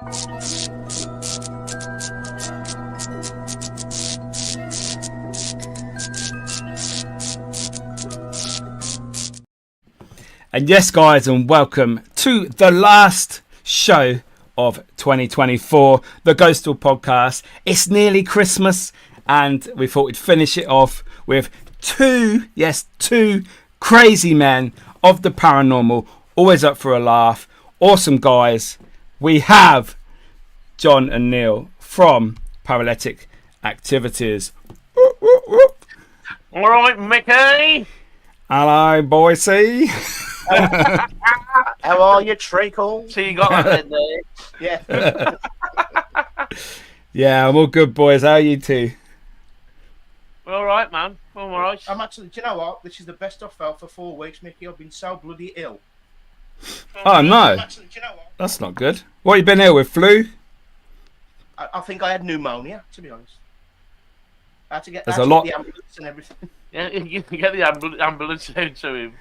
And yes, guys, and welcome to the last show of 2024, the Ghostoul Podcast. It's nearly Christmas, and we thought we'd finish it off with two crazy men of the paranormal, always up for a laugh. Awesome guys. We have John and Neil from Paraletic Activities. All right, Miki. Hello, boysy. How are you, Treacle? So you got that in there. Yeah. Yeah, I'm all good, boys. How are you two? All right, man. All right. I'm actually, do you know what? This is the best I've felt for 4 weeks, Miki. I've been so bloody ill. Oh, no. Actually, do you know what? That's not good. What have you been ill with? Flu? I think I had pneumonia, to be honest. I had to get, There's I had a to lot- get the ambulance and everything. Yeah, you can get the ambulance out to him.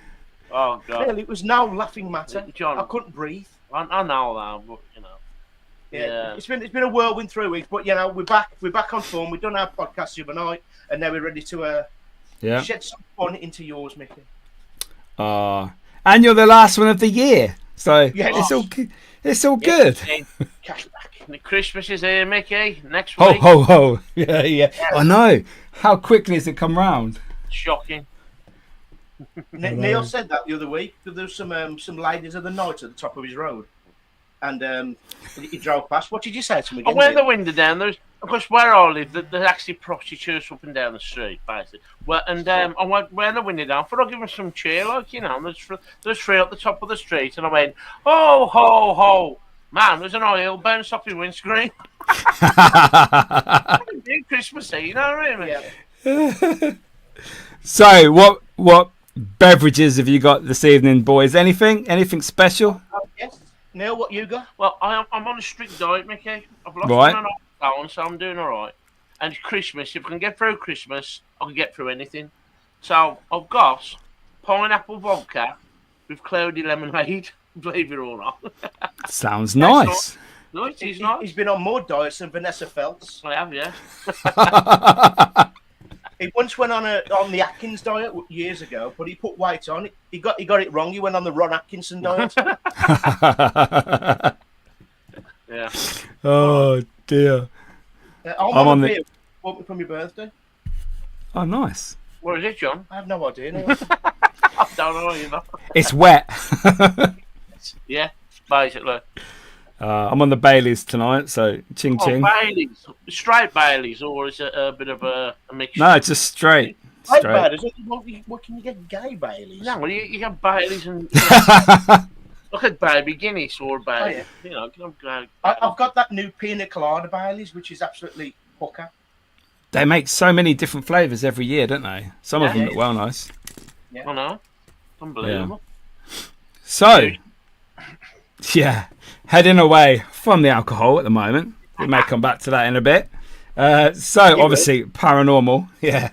Oh, God. Well, it was no laughing matter. John. I couldn't breathe. I know that, but, you know. Yeah. It's been a whirlwind 3 weeks, but, you know, we're back on form. We've done our podcast the other night, and now we're ready to shed some fun into yours, Miki. And you're the last one of the year, so Yes. it's all good. Cash back. The Christmas is here, Miki. Next week. Ho. Yeah. I know. How quickly has it come round? Shocking. Neil said that the other week. There was some ladies of the night at the top of his road, and he drove past. What did you say to me I again? went the window down. There's, of course, where I live, there's actually prostitutes up and down the street, basically. Well, and I went the window down. Thought I'd give them some cheer, like, you know. There's three at the top of the street, and I went, ho, ho, ho. Man, there's an oil burn off your windscreen. Big Christmas Eve, you know what I mean? Yeah. So, what beverages have you got this evening, boys? Anything special? Yes. Neil, what you got? Well, I'm on a strict diet, Miki. I've lost Right. 1.5 pounds, so I'm doing all right. And it's Christmas. If I can get through Christmas, I can get through anything. So I've got pineapple vodka with cloudy lemonade. Believe it or not. Sounds nice. No, it is nice. He's been on more diets than Vanessa Feltz. I have, yeah. He once went on the Atkins diet years ago, but he put weight on. He got it wrong. He went on the Ron Atkinson diet. Yeah. Oh dear. I'm on the beer. Bought me from your birthday. Oh, nice. What is it, John? I have no idea. Neil. I don't know either. It's wet. Yeah, basically. I'm on the Baileys tonight, so ching ching. Baileys. Straight Baileys, or is it a bit of a mixture? No, it's just straight. Gay Baileys. What can you get? Gay Baileys? No, well, you got Baileys and... look at Baby Guinness or Baby. Oh, yeah. You know, I've got that new Pina Colada Baileys, which is absolutely hooker. They make so many different flavours every year, don't they? Some of them Yeah. look well nice. I know. Unbelievable. So, yeah, heading away from the alcohol at the moment. We may come back to that in a bit. So, obviously, paranormal. Yeah.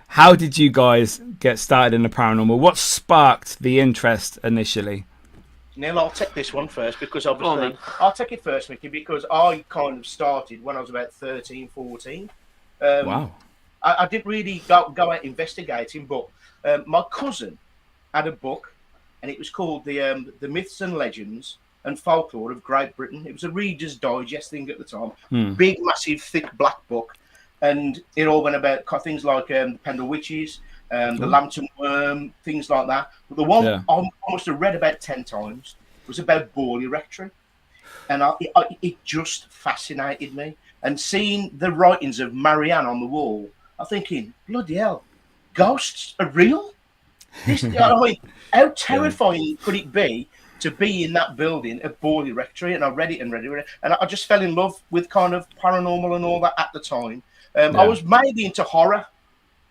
How did you guys get started in the paranormal? What sparked the interest initially? Neil, I'll take this one first because obviously... I'll take it first, Miki, because I kind of started when I was about 13, 14. Wow. I didn't really go out investigating, but my cousin had a book, and it was called the Myths and Legends and Folklore of Great Britain. It was a Reader's Digest thing at the time. Big, massive, thick black book. And it all went about things like the Pendle Witches, the Lambton Worm, things like that. But the one I must have read about 10 times was about ball erectory. And it just fascinated me. And seeing the writings of Marianne on the wall, I'm thinking, bloody hell, ghosts are real? I mean, how terrifying could it be to be in that building at ball erectory? And I read it and read it. And I just fell in love with kind of paranormal and all that at the time. I was mainly into horror.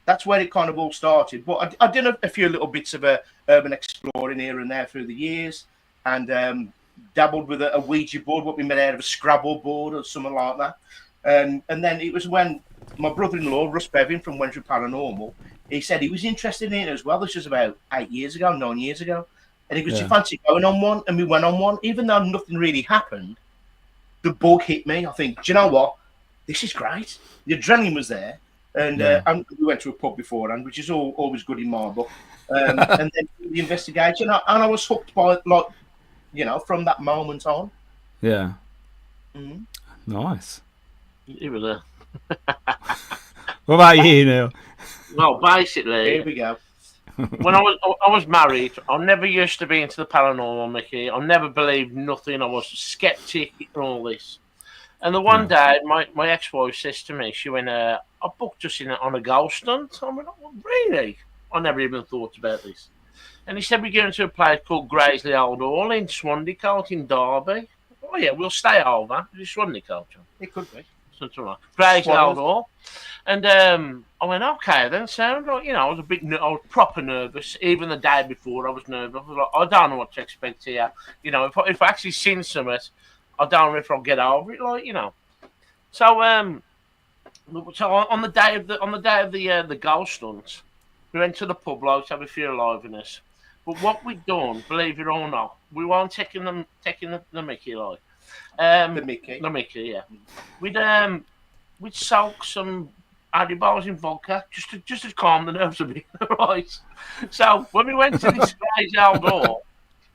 That's where it kind of all started. But I did a few little bits of urban exploring here and there through the years, and dabbled with a Ouija board, what we made out of a Scrabble board or something like that. And then it was when my brother-in-law, Russ Bevan from Went Through Paranormal, he said he was interested in it as well. This was about 9 years ago. And he goes, "You fancy going on one?" And we went on one, even though nothing really happened. the bug hit me. I think, do you know what? This is great. The adrenaline was there. And we went to a pub beforehand, which is always good in my book. And then the investigation, and I was hooked by, like, from that moment on. Yeah. Mm-hmm. Nice. You were there. What about you, Neil? Well, basically, Here we go. when I was married, I never used to be into the paranormal, Mickey. I never believed nothing. I was skeptic and all this. And the one day, my ex-wife says to me, she went, I booked us on a ghost hunt. I went, oh, really? I never even thought about this. And he said, we're going to a place called Graiseley Old Hall in Swandycote in Derby. Oh, yeah, we'll stay over. Is it Swandycote, John? It could be. Something like Graiseley Old Hall. And I went, okay, then. Sound like, I was I was proper nervous. Even the day before, I was nervous. I was like, I don't know what to expect here. If I actually seen something, I don't know if I'll get over it, So, on the day of the ghost hunt, we went to the pub to have a few liveliness. But what we'd done, believe it or not, we weren't taking the Mickey The Mickey. The Mickey, yeah. We'd soak some Adibars in vodka just to calm the nerves a bit, right? So when we went to this guy's outdoor.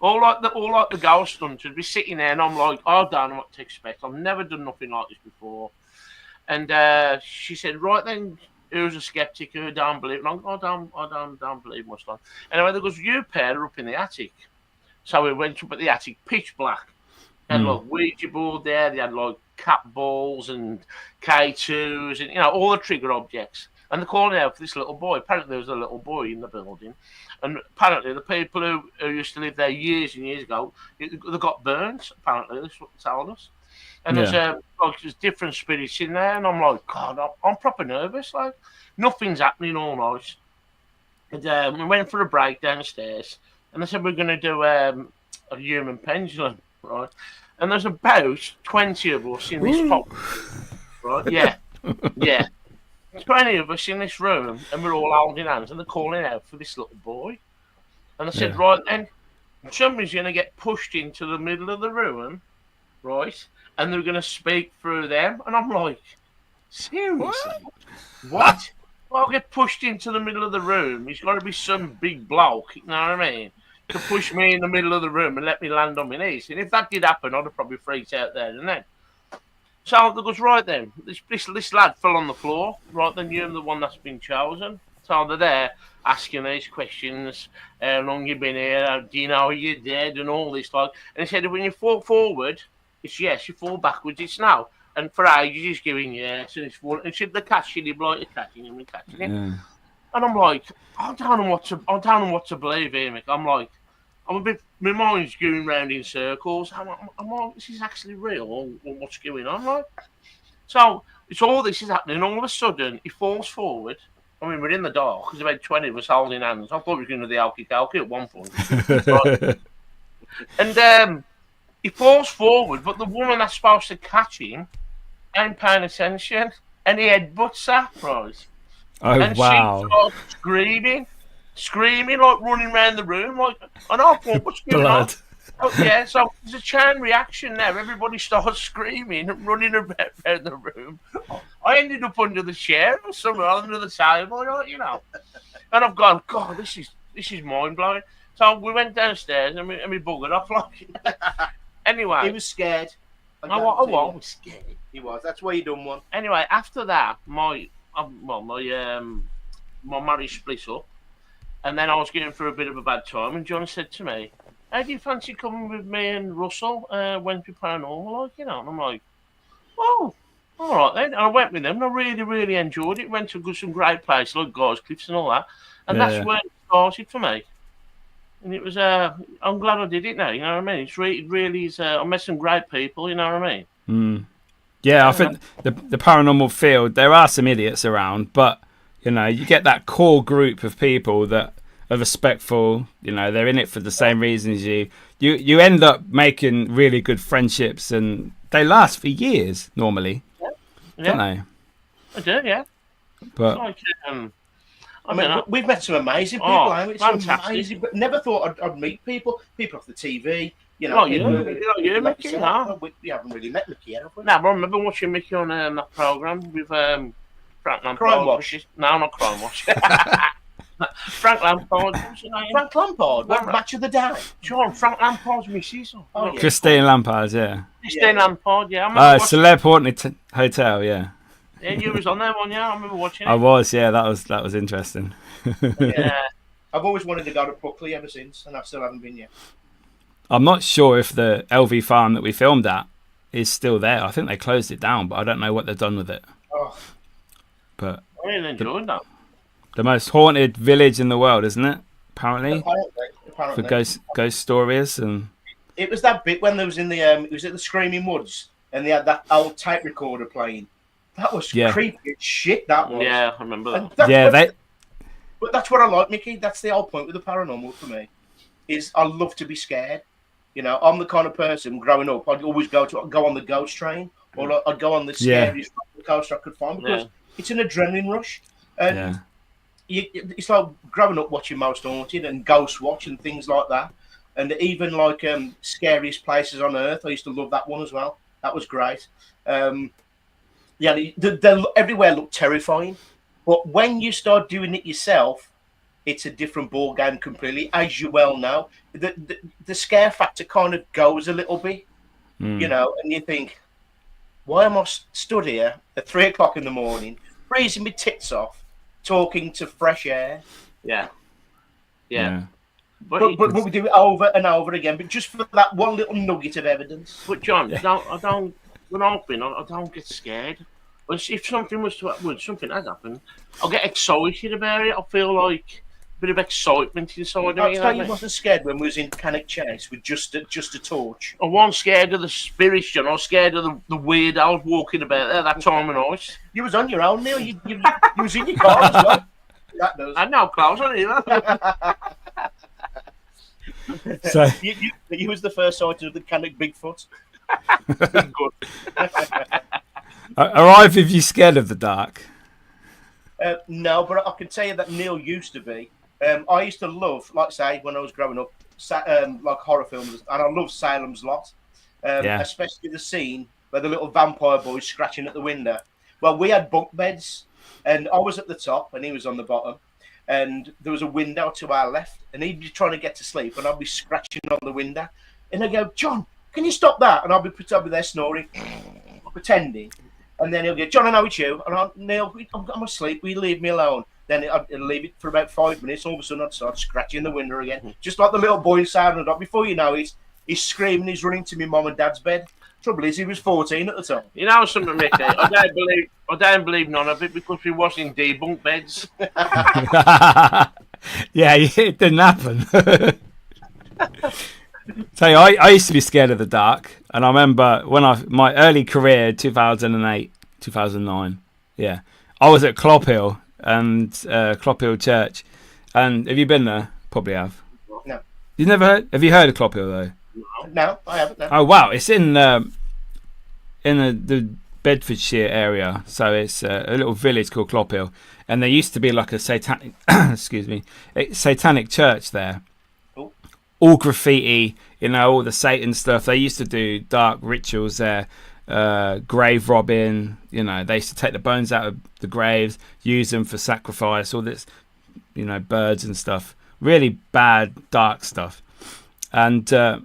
All like the ghost hunters be sitting there, and I'm like, I don't know what to expect. I've never done nothing like this before. And she said, right then, who's a skeptic? Who don't believe? And I'm like, I don't believe much. Anyway, there was you pair up in the attic. So we went up at the attic, pitch black. They had like Ouija board there. They had like cat balls and K2s and all the trigger objects. And they're calling out for this little boy. Apparently, there was a little boy in the building. And apparently, the people who used to live there years and years ago, they got burnt, apparently. That's what they told us. And there's different spirits in there. And I'm like, God, I'm proper nervous. Like, nothing's happening all night. And we went for a break downstairs. And they said we're going to do a human pendulum, right? And there's about 20 of us in this pub. Right? Yeah. Yeah. 20 of us in this room, and we're all holding hands, and they're calling out for this little boy. And I said, right then, somebody's going to get pushed into the middle of the room, right? And they're going to speak through them. And I'm like, seriously? What? Well, I'll get pushed into the middle of the room. He's got to be some big bloke, you know what I mean? To push me in the middle of the room and let me land on my knees. And if that did happen, I'd have probably freaked out there and then. So they goes, right then, this lad fell on the floor. Right then, you're the one that's been chosen. So they're there asking these questions. How long you been here? Do you know you're dead? And all this. And he said, when you fall forward, it's yes. You fall backwards, it's no. And for ages, he's giving yes. And he said, the catching him, like you're catching him and catching him. Yeah. And I'm like, I don't know what to believe here, Mick. I'm like, my mind's going round in circles. I'm like, this is actually real, or what's going on? Like, so it's all this is happening. All of a sudden, he falls forward. I mean, we're in the dark. There's about 20 of us holding hands. I thought we were going to do the alky at one point. And he falls forward, but the woman that's supposed to catch him ain't paying attention, and he headbutts her, right? Oh, and wow. She starts screaming, like running around the room, like, and I thought, what's going on? Oh, yeah, so there's a chain reaction there. Everybody starts screaming and running around the room. I ended up under the chair or somewhere under the table, And I've gone, God, this is mind blowing. So we went downstairs and we buggered off. Like, anyway, he was scared. I was scared. He was. That's why you done one. Anyway, after that, my marriage split up. And then I was going through a bit of a bad time, and John said to me, hey, do you fancy coming with me and Russell when we paranormal, And I'm like, oh, all right then. And I went with them, and I really, really enjoyed it. Went to some great places like Guy's Cliffs and all that. And that's where it started for me. And it was, I'm glad I did it now, you know what I mean? It really is, I met some great people, you know what I mean? Mm. Yeah, I think the paranormal field, there are some idiots around, but you get that core group of people that are respectful. They're in it for the same reasons you end up making really good friendships, and they last for years normally. Don't they? I do, yeah. But I mean, we've met some amazing people. It's fantastic. amazing, but never thought I'd meet people off the TV, You know, you, Mickey, no. We haven't really met Mickey yet, have we? No, but I remember watching Mickey on that programme with Frank Lampard. Crime Watch. No, not Crime Watch. Frank Lampard. What's her name? Frank Lampard. What match of the day? John, Frank Lampard's missus. Oh, yeah. Christine Lampard, yeah. Christine Lampard, yeah. I Celeb Haunted Hotel, yeah. Yeah, you was on that one, yeah. I remember watching it. I was, yeah. That was interesting. Yeah. I've always wanted to go to Buckley ever since, and I still haven't been yet. I'm not sure if the LV farm that we filmed at is still there. I think they closed it down, but I don't know what they've done with it. Oh. But I really enjoyed that. The most haunted village in the world, isn't it? Apparently. Apparently. For ghost stories and. It was that bit when there was in the it was at the Screaming Woods, and they had that old tape recorder playing. That was creepy as shit. That was. Yeah, I remember that. But that's what I like, Mickey. That's the whole point with the paranormal for me. Is I love to be scared. You know, I'm the kind of person growing up. I'd always go on the ghost train, or I'd go on the scariest ghost I could find because it's an adrenaline rush. And it's like growing up watching Most Haunted and Ghost Watch and things like that. And even like Scariest Places on Earth, I used to love that one as well. That was great. Everywhere looked terrifying. But when you start doing it yourself, it's a different ball game completely. As you well know, the scare factor kind of goes a little bit, you know, and you think, why am I stood here at 3 o'clock in the morning, freezing my tits off, talking to fresh air? Yeah. But we do it over and over again, but just for that one little nugget of evidence. But John, I don't. When I've been, I don't get scared. If something something has happened, I'll get excited about it. I feel like a bit of excitement inside of me. You wasn't scared when we was in Cannock Chase with just a torch. I wasn't scared of the spirits, John. I was scared of the weirdos walking about there that time of night. You was on your own, Neil. You was in your car as well. That does. I had no clothes on either. So you was the first sighting of the Cannock Bigfoot. Are either of you scared of the dark? No, but I can tell you that Neil used to be. I used to love, like say, when I was growing up, like horror films, and I love Salem's Lot, especially the scene where the little vampire boy's scratching at the window. Well, we had bunk beds, and I was at the top, and he was on the bottom, and there was a window to our left, and he'd be trying to get to sleep, and I'd be scratching on the window, and I'd go, John, can you stop that? And I'll be there snoring, pretending. And then he'll go, John, I know it's you. And I'll, Neil, I'm asleep. Will you leave me alone? Then I'd leave it for about 5 minutes. All of a sudden, I'd start scratching the window again. Just like the little boy inside the dog. Before you know it, he's screaming. He's running to my mum and dad's bed. Trouble is, he was 14 at the time. You know something, Mickey? I don't believe none of it because we was in debunk beds. Yeah, it didn't happen. Tell you, I used to be scared of the dark, and I remember when my early career, 2008, 2009, I was at Clophill and Clophill Church, and have you been there? Probably have. No. You've never heard? Have you heard of Clophill though? No, I haven't. No. Oh wow, it's in the Bedfordshire area, so it's a little village called Clophill, and there used to be like a satanic, satanic church there. All graffiti, all the Satan stuff. They used to do dark rituals there, grave robbing. They used to take the bones out of the graves, use them for sacrifice, all this, birds and stuff. Really bad, dark stuff. And the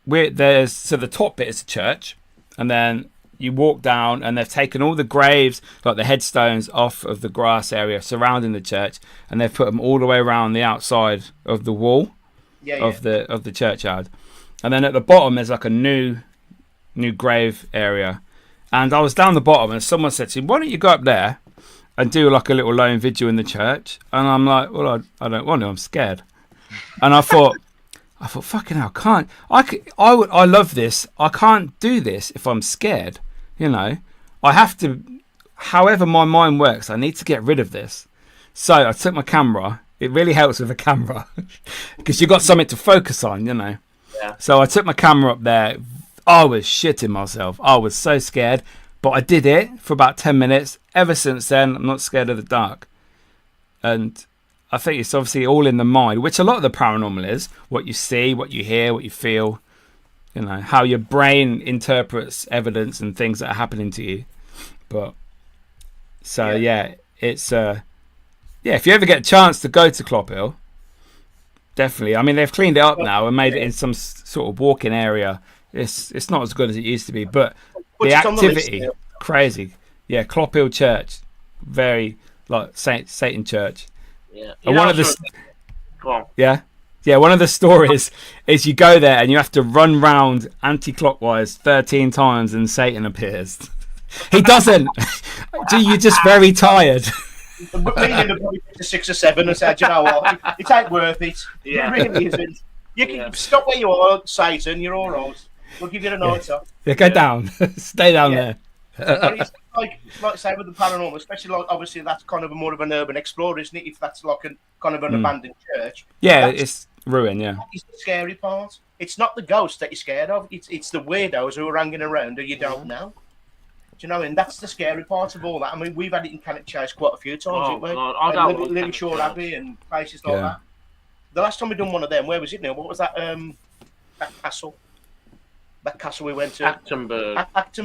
top bit is a church, and then you walk down, and they've taken all the graves, like the headstones, off of the grass area surrounding the church, and they've put them all the way around the outside of the wall. Of the churchyard, and then at the bottom there's like a new grave area, and I was down the bottom and someone said to me, why don't you go up there and do like a little lone vigil in the church? And I'm like, well, I don't want to, I'm scared. And I thought fucking hell, I love this, I can't do this if I'm scared. I have to, however my mind works, I need to get rid of this. So I took my camera. It really helps with a camera because you've got something to focus on, Yeah. So I took my camera up there. I was shitting myself. I was so scared, but I did it for about 10 minutes. Ever since then, I'm not scared of the dark. And I think it's obviously all in the mind, which a lot of the paranormal is. What you see, what you hear, what you feel. You know, how your brain interprets evidence and things that are happening to you. But so it's if you ever get a chance to go to Clophill, definitely. I mean, they've cleaned it up now and made it in some sort of walking area. It's not as good as it used to be, but the activity, crazy. Yeah, Clophill Church, very like Satan Church. Yeah. And one of the go on. Yeah, one of the stories is you go there and you have to run round anti-clockwise 13 times and Satan appears. He doesn't. You're just very tired. But me and the boy to 6 or 7 and said, you know what, it ain't worth it. Yeah. It really isn't. You can stop where you are, Satan, you're all right. We'll give you a night off. Yeah, go down. Stay down there. But it's like say with the paranormal, especially like obviously that's kind of more of an urban explorer, isn't it? If that's like an kind of an abandoned church. Yeah, it's ruin. Yeah, it's the scary part. It's not the ghost that you're scared of. It's the weirdos who are hanging around who you don't know. Do you know? And that's the scary part of all that. I mean, we've had it in Cannock Chase quite a few times, haven't we? God, I don't like Lily Shore Abbey and places like that. The last time we done one of them, where was it now? What was that? That castle. That castle we went to. Acton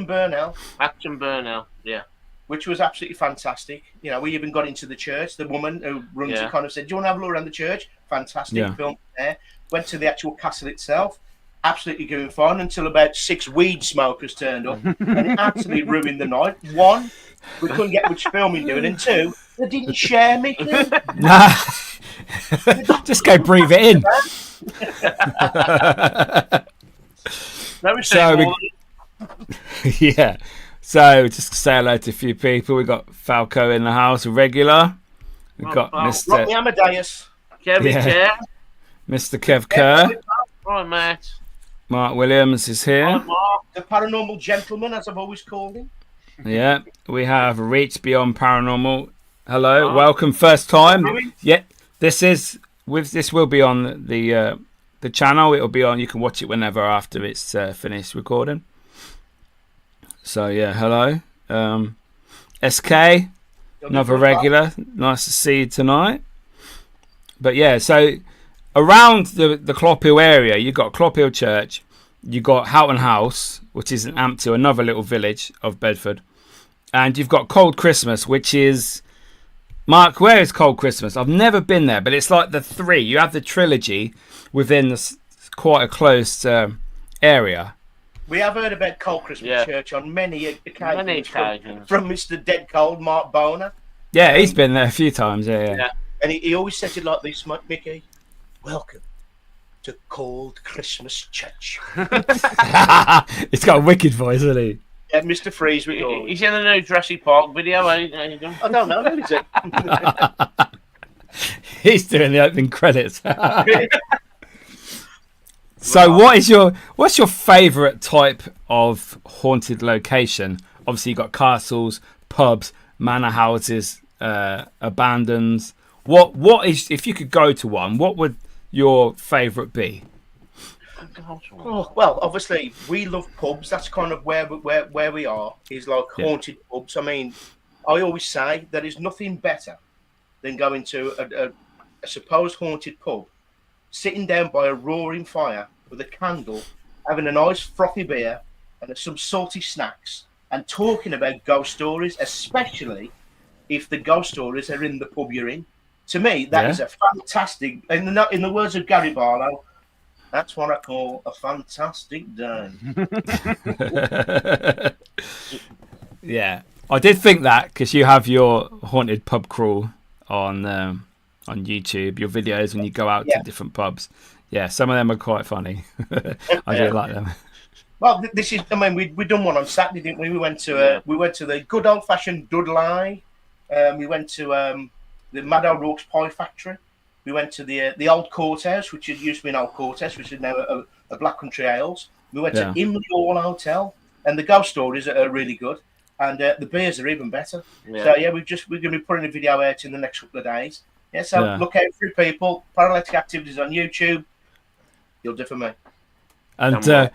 Burnell. Acton Burnell, yeah. Which was absolutely fantastic. You know, we even got into the church. The woman who runs it kind of said, do you want to have a look around the church? Fantastic film there. Went to the actual castle itself. Absolutely going fun until about 6 weed smokers turned up. And it absolutely ruined the night. 1, we couldn't get much filming doing. And 2, they didn't share Miki. Nah. Just go breathe it in. So just say hello to a few people. We got Falco in the house, a regular. We've got Mr. Rocky Amadeus, Kevin Mr. Kev Kerr. Right, mate. Mark Williams is here. The paranormal gentleman, as I've always called him. Yeah, we have Reach Beyond Paranormal. Hello, welcome, first time. Yeah, this will be on the channel. It'll be on. You can watch it whenever after it's finished recording. So yeah, hello, SK, another regular. Nice to see you tonight. But yeah, so around the Clophill area, you got Clophill Church, you got Houghton House, which is an Ampthill, another little village of Bedford, and you've got Cold Christmas, which is Mark. Where is Cold Christmas? I've never been there, but it's like the 3. You have the trilogy within quite a close area. We have heard about Cold Christmas Church on many occasions. From Mr. Dead Cold, Mark Boner. Yeah, he's been there a few times. Yeah. And he always says it like this, Miki. Welcome to Cold Christmas Church. It's got a wicked voice, hasn't he? Yeah, Mr. Freeze. He's in a new Jurassic Park video. I don't know. Who is it? He's doing the opening credits. So, what's your favourite type of haunted location? Obviously, you got castles, pubs, manor houses, abandons. What is, if you could go to one, what would your favourite be? Oh, well, obviously, we love pubs. That's kind of where we are. Is like haunted pubs. I mean, I always say there is nothing better than going to a supposed haunted pub, sitting down by a roaring fire with a candle, having a nice frothy beer and some salty snacks, and talking about ghost stories, especially if the ghost stories are in the pub you're in. To me, that is a fantastic, in the words of Gary Barlow, that's what I call a fantastic day. Yeah, I did think that because you have your haunted pub crawl on YouTube, your videos when you go out to different pubs. Yeah, some of them are quite funny. I do like them. Well, this is. I mean, we done one on Saturday, didn't we? We went to the good old fashioned Dudley. We went to the Mad O'Rourke's Pie Factory. We went to the old courthouse, which used to be an old courthouse, which is now a Black Country Ales. We went to Imley Hall Hotel, and the ghost stories are really good, and the beers are even better. Yeah. So yeah, we're going to be putting a video out in the next couple of days. Yeah, so look out for people. Paraletic Activities on YouTube. You'll do for me. And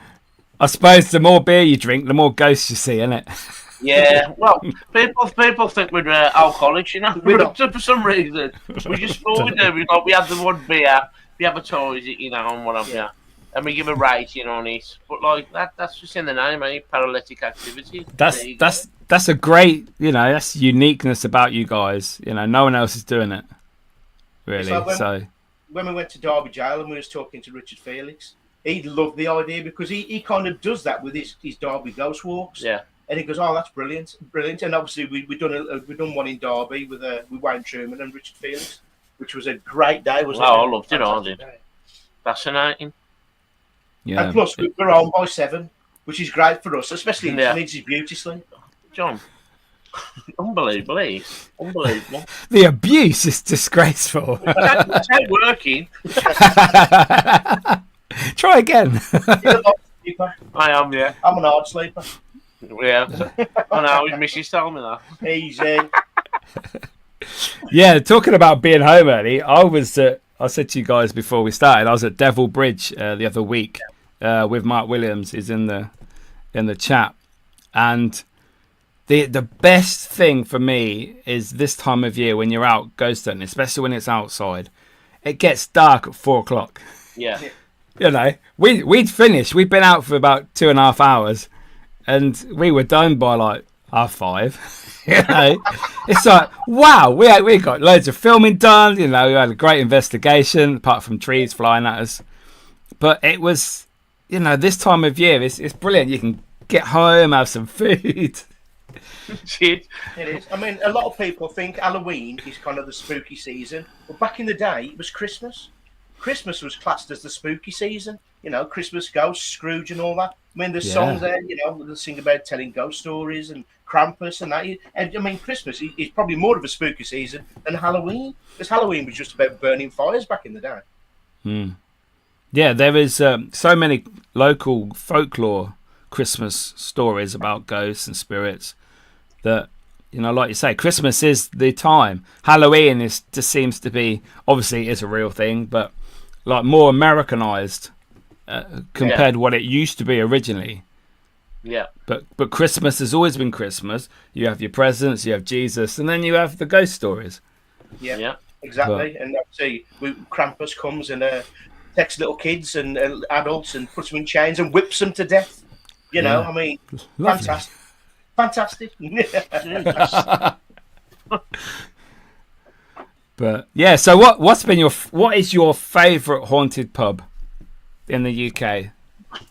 I suppose the more beer you drink, the more ghosts you see, innit? Yeah, well, people think we're alcoholics, you know. We're not. For some reason, we just all we do. We had the one beer, we advertise it, you know, and whatever, Yeah. and we give a rating on it. But like that's just in the name, eh? Paralytic Activities. That's a great, that's uniqueness about you guys. No one else is doing it, really. So when we went to Derby Jail and we was talking to Richard Felix, he loved the idea because he kind of does that with his Derby ghost walks. Yeah. And he goes, "Oh, that's brilliant. And obviously we done one in Derby with Wayne Truman and Richard Felix, which was a great day. Wasn't it? I loved it. I did. Fascinating. Yeah. And plus we're on by 7, which is great for us, especially in Needs His Beauty Sleep. John, unbelievable. The abuse is disgraceful. It's not working. Try again. You're a light sleeper. I am, yeah. I'm an hard sleeper. Yeah. I know, his missus told me that. Easy. Yeah, talking about being home early, I said to you guys before we started, I was at Devil Bridge the other week with Mark Williams, who's in the chat. And the best thing for me is this time of year when you're out ghost hunting, especially when it's outside, it gets dark at 4 o'clock. Yeah. We'd finished. We'd been out for about 2.5 hours, and we were done by like 5:30. It's like, wow, we got loads of filming done. We had a great investigation, apart from trees flying at us. But it was, this time of year, it's brilliant. You can get home, have some food. It is. I mean, a lot of people think Halloween is kind of the spooky season, but back in the day, it was Christmas. Christmas was classed as the spooky season. Christmas ghosts, Scrooge, and all that. I mean, there's songs there. They sing about telling ghost stories and Krampus and that. And I mean, Christmas is probably more of a spooky season than Halloween, because Halloween was just about burning fires back in the day. Yeah, there is so many local folklore Christmas stories about ghosts and spirits that, like you say, Christmas is the time. Halloween just seems to be, obviously it's a real thing, but like more Americanized compared to what it used to be originally. Yeah. But Christmas has always been Christmas. You have your presents, you have Jesus, and then you have the ghost stories. Yeah. Exactly. And obviously, Krampus comes and takes little kids and adults and puts them in chains and whips them to death. I mean, lovely. Fantastic. But yeah, so what is your favourite haunted pub in the UK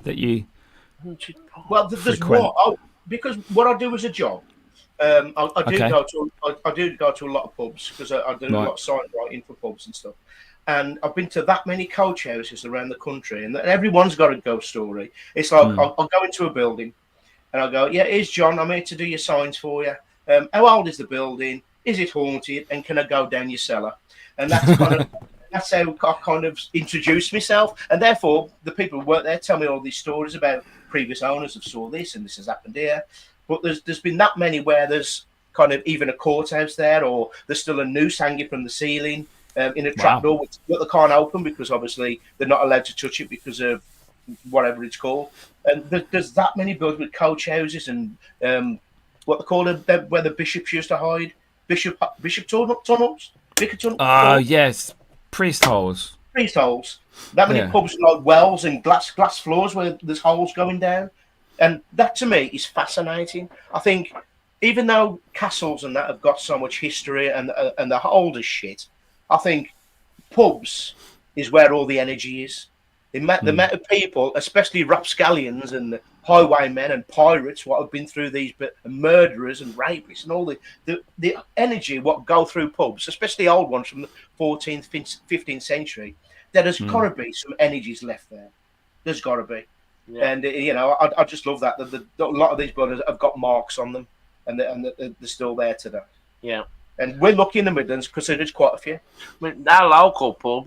that you? Well, there's more because what I do as a job. I do go to a lot of pubs because I do a lot of sign writing for pubs and stuff. And I've been to that many coach houses around the country, and everyone's got a ghost story. It's like I'll go into a building, and I'll go, "Yeah, here's John. I'm here to do your signs for you. How old is the building? Is it haunted? And can I go down your cellar?" And that's that's how I kind of introduce myself. And therefore, the people who work there tell me all these stories about previous owners have saw this and this has happened here. But there's been that many where there's kind of even a courthouse there, or there's still a noose hanging from the ceiling in a trapdoor, which they can't open because obviously they're not allowed to touch it because of whatever it's called. And there's that many buildings with coach houses and what they call it, where the bishops used to hide. Bishop tunnels? Yes. Priest holes. Priest holes. That many pubs like wells and glass floors where there's holes going down. And that to me is fascinating. I think even though castles and that have got so much history and they're old as shit, I think pubs is where all the energy is. The amount of people, especially rapscallions and highwaymen and pirates, what have been through these, but murderers and rapists and all the energy what go through pubs, especially old ones from the 14th, 15th century, there has got to be some energies left there. There's got to be. Yeah. And, I just love that. A lot of these brothers have got marks on them and they're still there today. Yeah. And we're lucky in the Midlands because there's quite a few. I mean, our local pub,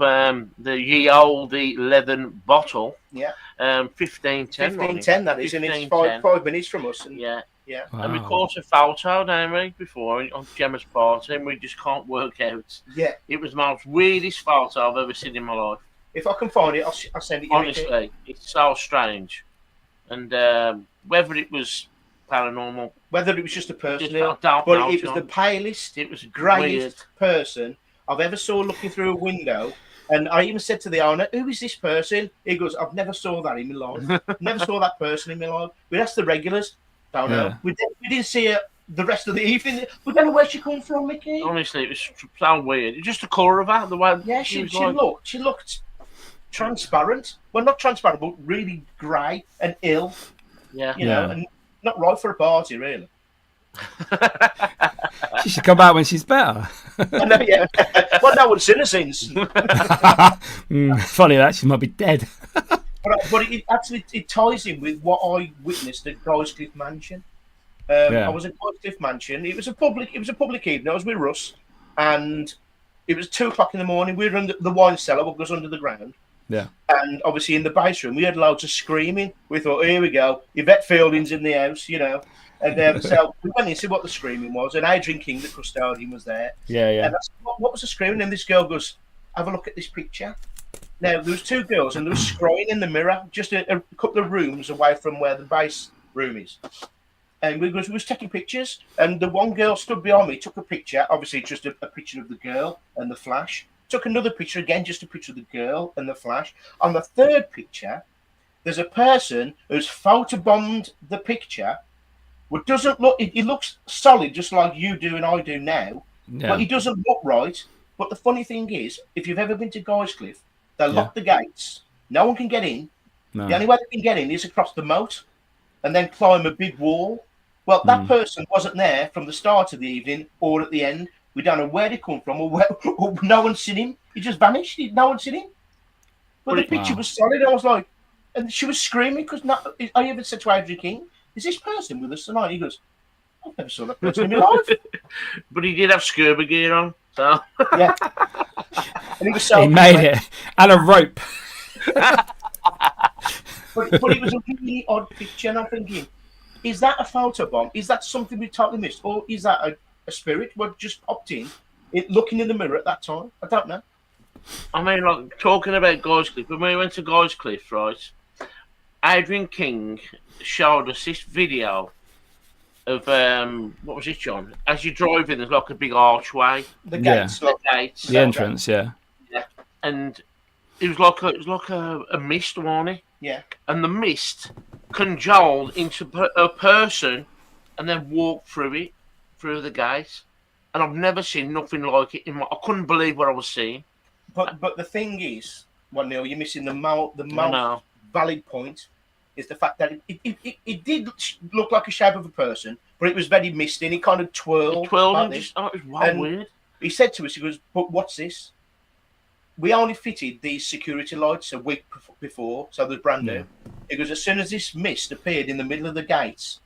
the Ye Olde Leathern Bottle, 1510. 1510, that is, and it's 5 minutes from us. And, yeah. Wow. And we caught a photo down there before on Gemma's party, and we just can't work out. Yeah. It was the most weirdest photo I've ever seen in my life. If I can find it, I'll send it to you. Honestly, it's so strange. And whether it was paranormal. Whether it was just a person, I don't but know, it was the John. palest, It was greyest person I've ever saw looking through a window. And I even said to the owner, "Who is this person?" He goes, "I've never saw that in my life. Never saw that person in my life." We asked the regulars. Don't know. Yeah. We didn't see her the rest of the evening. We don't know where she come from, Mickey. Honestly, it was so weird. It's just the colour of her, the way. Yeah, she looked transparent. Well, not transparent, but really grey and ill. Yeah. You know, and not right for a party, really. She should come out when she's better. I know, yeah. Well, no one's seen her since. Funny that she might be dead. But it ties in with what I witnessed at Ghostoul Mansion. I was at Ghostoul Mansion. It was a public evening. I was with Russ, and it was 2:00 in the morning. We were in the wine cellar, what goes under the ground. Yeah. And obviously in the base room, we had loads of screaming. We thought, here we go, Yvette Fielding's in the house, you know. And so we went in to see what the screaming was. And Adrian King, the custodian, was there. Yeah, yeah. And I said, what was the screaming? And this girl goes, have a look at this picture. Now, there was two girls, and they were scrying in the mirror, just a couple of rooms away from where the base room is. And we was taking pictures, and the one girl stood behind me, took a picture, obviously just a picture of the girl and the flash. Took another picture again, just a picture of the girl and the flash. On the third picture, there's a person who's photobombed the picture. What doesn't look, it looks solid, just like you do and I do now. Yeah. But it doesn't look right. But the funny thing is, if you've ever been to Ghostoul, they lock the gates. No one can get in. No. The only way they can get in is across the moat and then climb a big wall. Well, that person wasn't there from the start of the evening or at the end. We don't know where they come from or no one's seen him. He just vanished. No one's seen him. But the picture was solid. I was like, and she was screaming because I even said to Adrian King, is this person with us tonight? He goes, I've never saw that person in my life. But he did have scuba gear on, so. Yeah. And he was so. He made it. And a rope. But it was a really odd picture, and I'm thinking, is that a photobomb? Is that something we totally missed? Or is that a spirit what just popped in, looking in the mirror at that time? I don't know. I mean, like, talking about Ghostoul, when we went to Ghostoul, right, Adrian King showed us this video of, what was it, John? As you drive in, there's like a big archway. The gates. The gates. The entrance, yeah. Yeah. And it was like a mist, wasn't it? Yeah. And the mist congealed into a person and then walked through the gate. And I've never seen nothing like it. I couldn't believe what I was seeing. But the thing is, well, Neil, you're missing the most valid point is the fact that it did look like a shape of a person, but it was very misty and it kind of twirled. It twirled like and this. it was wild weird. He said to us, he goes, but what's this? We only fitted these security lights a week before, so they're brand new. He goes, as soon as this mist appeared in the middle of the gates,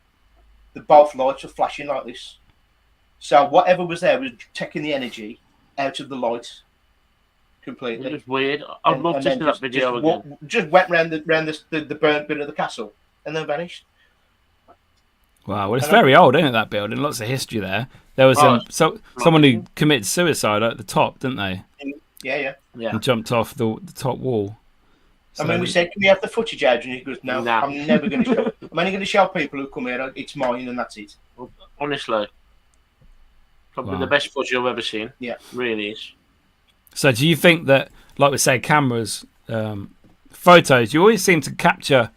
both lights were flashing like this. So whatever was there was taking the energy out of the light completely. It was weird. I'd love to see that video again. Just went round the burnt bit of the castle and then vanished. Wow, well, it's very old, isn't it, that building? Lots of history there. There was someone who committed suicide at the top, didn't they? Yeah. And jumped off the top wall. So, I mean, we said, can we have the footage, Adrian? He goes, no, I'm never going to show. I'm only going to show people who come here. It's mine and that's it. Honestly. Probably the best footage I've ever seen. Yeah. Really is. So do you think that, like we say, cameras, photos, you always seem to capture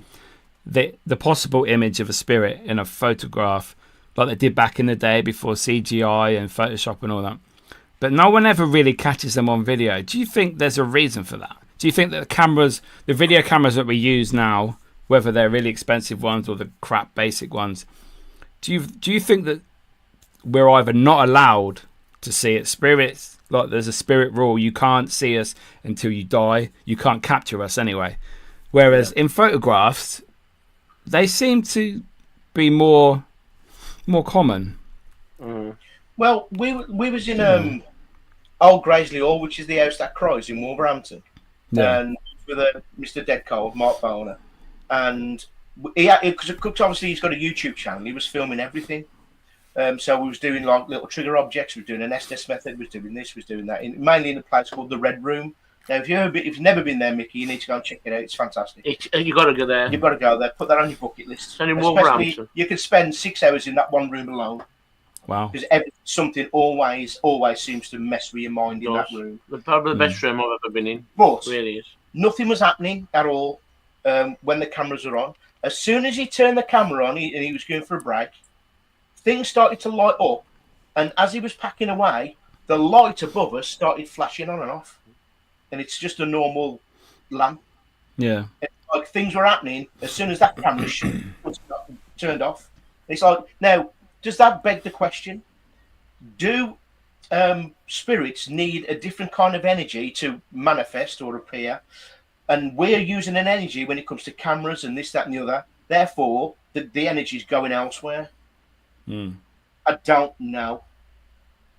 the possible image of a spirit in a photograph, like they did back in the day before CGI and Photoshop and all that. But no one ever really catches them on video. Do you think there's a reason for that? Do you think that the video cameras that we use now, whether they're really expensive ones or the crap basic ones, do you think that we're either not allowed to see it? Spirits, like there's a spirit rule, you can't see us until you die. You can't capture us anyway. Whereas in photographs, they seem to be more common. Well, we was in Old Graiseley Hall, which is the house that cries in Wolverhampton, and with Mr. Dead Cold, Mark Boner, and because obviously he's got a YouTube channel, he was filming everything. So we was doing like little trigger objects, we was doing an Estes method, we was doing this, we was doing that, mainly in a place called the Red Room, Now, if you've never been there, Mickey, you need to go and check it out. It's fantastic. You got to go there. You've got to go there. Put that on your bucket list. It's only Especially, Wolverhampton. you can spend 6 hours in that one room alone. Wow. Because something always seems to mess with your mind in that room. Probably the best room I've ever been in. But it really is. Nothing was happening at all when the cameras were on. As soon as he turned the camera on and he was going for a break, things started to light up. And as he was packing away, the light above us started flashing on and off. And it's just a normal lamp. Yeah. It's like things were happening as soon as that camera was turned off. It's like, now, does that beg the question? Do spirits need a different kind of energy to manifest or appear? And we're using an energy when it comes to cameras and this, that, and the other. Therefore, the energy is going elsewhere. I don't know.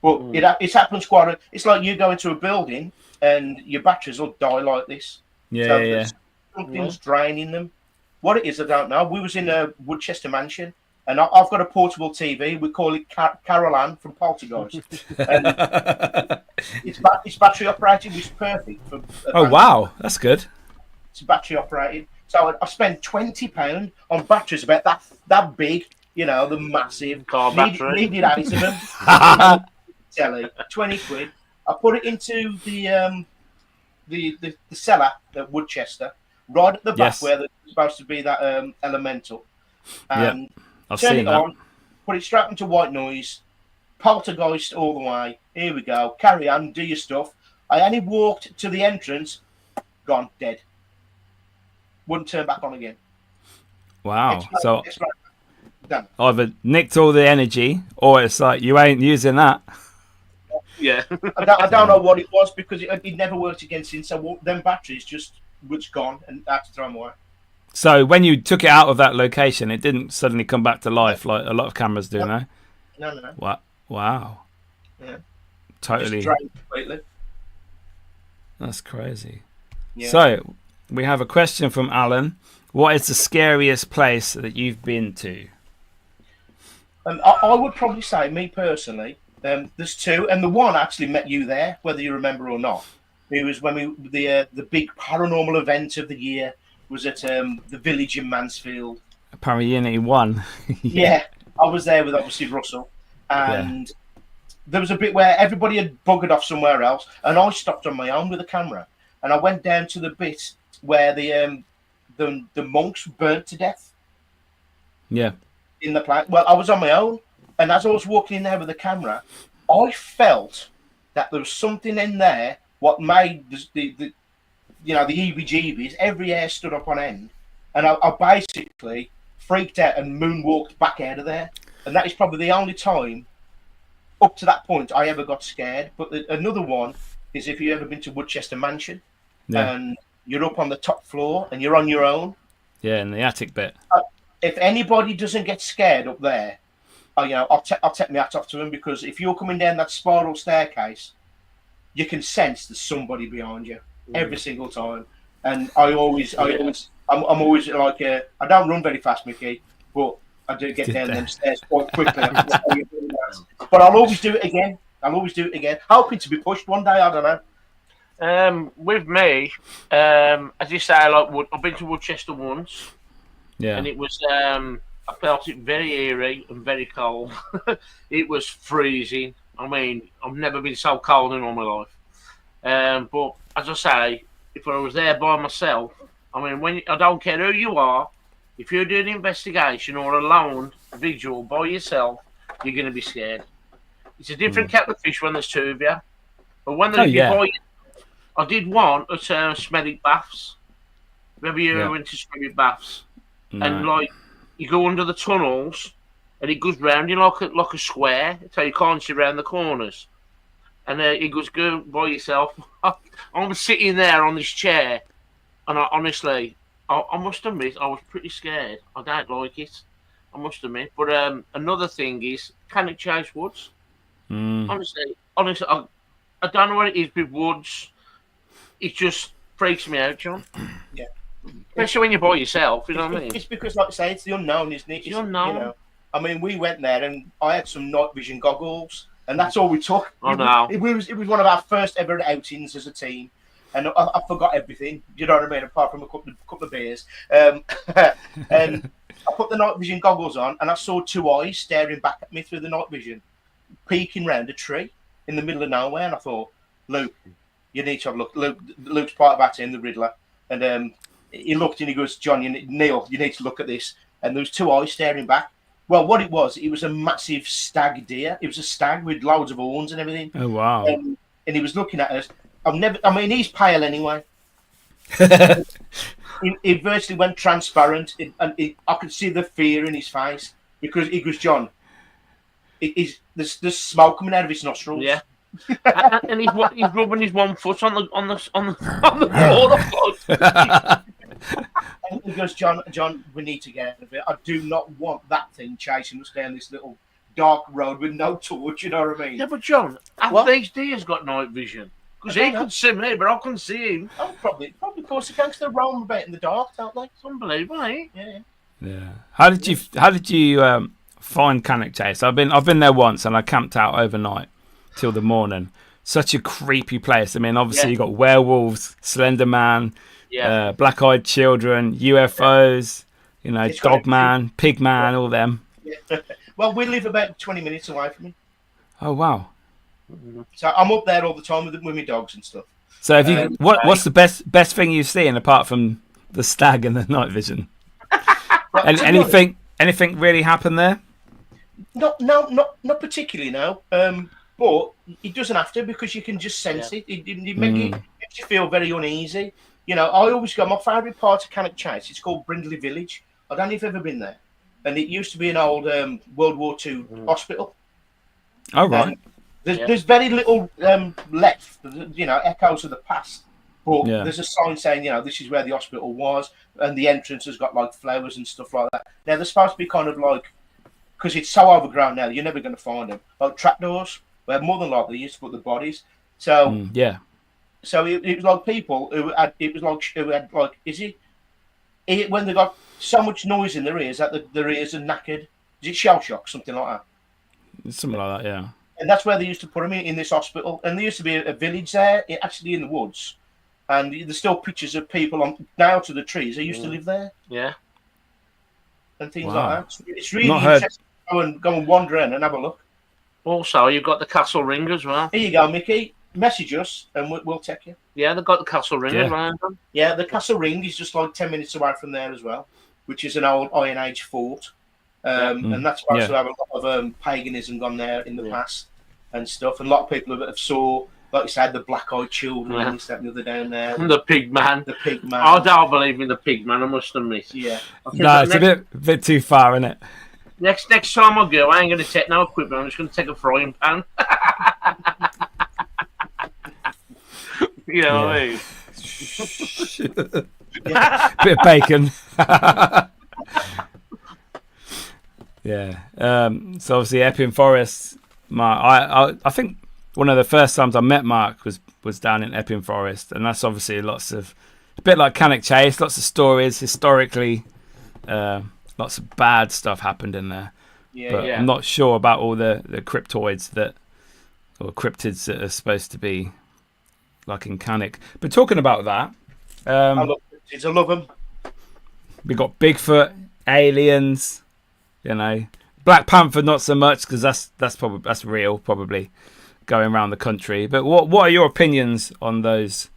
But it happens quite a... It's like you go into a building and your batteries will die like this. Yeah. Something's draining them. What it is, I don't know. We was in a Woodchester mansion, and I've got a portable TV. We call it Carol Ann from Poltergeist. And it's battery operated, which is perfect. Oh, wow. That's good. It's battery operated. So I spent £20 on batteries about that big, the massive. Car battery. Needed 8 of them. Telly, 20 quid. I put it into the cellar at Woodchester, right at the back where there's supposed to be that elemental. And I've turn seen it that. on, put it straight into white noise, poltergeist all the way. Here we go. Carry on, do your stuff. I only walked to the entrance, gone, dead. Wouldn't turn back on again. Wow. So done. either nicked all the energy, or it's like you ain't using that. Yeah. I don't know what it was, because it never worked again since. So them batteries just was gone, and I had to throw them away. So when you took it out of that location, it didn't suddenly come back to life like a lot of cameras do now. No. What? Wow. Yeah. Totally. Just drained completely. That's crazy. Yeah. So we have a question from Alan. What is the scariest place that you've been to? I would probably say, me personally, there's two, and the one actually met you there, whether you remember or not. It was when the big paranormal event of the year was at the village in Mansfield. Paraletic 1. Yeah, I was there with obviously Russell, and there was a bit where everybody had buggered off somewhere else, and I stopped on my own with a camera, and I went down to the bit where the monks burnt to death. Yeah. In the plant. Well, I was on my own, and as I was walking in there with the camera, I felt that there was something in there what made the heebie-jeebies. Every hair stood up on end, and I basically freaked out and moonwalked back out of there. And that is probably the only time up to that point I ever got scared. But another one is if you've ever been to Woodchester Mansion, and you're up on the top floor and you're on your own. Yeah, in the attic bit. If anybody doesn't get scared up there, I'll take my hat off to them, because if you're coming down that spiral staircase, you can sense there's somebody behind you every single time. And I'm always like, I don't run very fast, Mickey, but I do get down them stairs quite quickly. But I'll always do it again. Hoping to be pushed one day. I don't know. With me, as you say, I've been to Woodchester once. Yeah. And it was, I felt it very eerie and very cold. It was freezing. I mean, I've never been so cold in all my life. But as I say, if I was there by myself, I mean, I don't care who you are, if you're doing an investigation or a lone vigil by yourself, you're going to be scared. It's a different kettle of fish when there's two of you. But when there's I did one at Smedic Baths. Remember you went to Smedic Baths? No. And you go under the tunnels, and it goes round you like a square, so you can't see around the corners. And it goes, go by yourself. I'm sitting there on this chair, and I must admit, I was pretty scared. I don't like it, I must admit. But another thing is, can it chase woods? Honestly, I don't know what it is with woods. It just freaks me out, John. Yeah. Especially when you're by yourself, you know what I mean? It's because, like I say, it's the unknown, isn't it? It's the unknown. I mean, we went there, and I had some night vision goggles, and that's all we took. Oh, no. It was one of our first ever outings as a team, and I forgot everything. You know what I mean? Apart from a couple of beers, and I put the night vision goggles on, and I saw two eyes staring back at me through the night vision, peeking round a tree in the middle of nowhere. And I thought, Luke, you need to have a look. Luke's part of that team, the Riddler, and he looked and he goes, John, Neil, you need to look at this. And there was two eyes staring back. Well, what it was a massive stag deer. It was a stag with loads of horns and everything. Oh, wow. And he was looking at us. He's pale anyway. He virtually went transparent, and I could see the fear in his face because he goes, John, there's smoke coming out of his nostrils. Yeah. and he's rubbing his one foot on the floor. And he goes, John, we need to get out of it. I do not want that thing chasing us down this little dark road with no torch. You know what I mean? Yeah, but John, these deers got night vision because he could see me, but I couldn't see him. Oh, probably, of course, the gangsters roam about in the dark, don't they? It's unbelievable, eh? Yeah. How did you find Cannock Chase? I've been there once, and I camped out overnight till the morning. Such a creepy place. I mean, obviously you got werewolves, Slender Man. Yeah. Black-eyed children, UFOs, Dog Man, Pig Man, all them. Yeah. Well, we live about 20 minutes away from it. Oh, wow. So I'm up there all the time with my dogs and stuff. So have you? What's the best thing you've seen apart from the stag and the night vision? Well, anything really happened there? Not particularly, no. But it doesn't have to because you can just sense it. It makes you feel very uneasy. I always go, my favourite part of Cannock Chase, it's called Brindley Village. I don't know if you've ever been there. And it used to be an old World War II hospital. Oh, right. There's very little left, echoes of the past. But there's a sign saying, this is where the hospital was. And the entrance has got, like, flowers and stuff like that. Now, they're supposed to be kind of like, because it's so overgrown now, you're never going to find them. Like trapdoors, where more than likely they used to put the bodies. So, So it was like people who had when they got so much noise in their ears that their ears are knackered. Is it shell shock, something like that? Something like that, yeah. And that's where they used to put them in this hospital. And there used to be a village there, actually in the woods. And there's still pictures of people nailed to the trees. They used to live there. Yeah. And things like that. It's really interesting to go and wander in and have a look. Also, you've got the Castle Ring as well. Here you go, Mickey. Message us and we'll take you. Yeah, they've got the Castle Ring around them. Yeah, the Castle Ring is just like 10 minutes away from there as well, which is an old Iron Age fort. And that's supposed to have a lot of paganism gone there in the past and stuff. And a lot of people have saw, like you said, the black-eyed children and this, that, and the other down there. And the Pig Man. The Pig Man. I don't believe in the Pig Man, I must admit. Yeah. No, it's a bit too far, isn't it? Next time I go, I ain't going to take no equipment. I'm just going to take a frying pan. You know what I mean? Bit of bacon. So obviously Epping Forest, Mark, I think one of the first times I met Mark was down in Epping Forest, and that's obviously a bit like Cannock Chase, lots of stories historically, lots of bad stuff happened in there. I'm not sure about all the cryptids that are supposed to be like in Cannock. But talking about that, I love them. We got Bigfoot, aliens, Black Panther not so much because that's real, probably going around the country. But what are your opinions on those?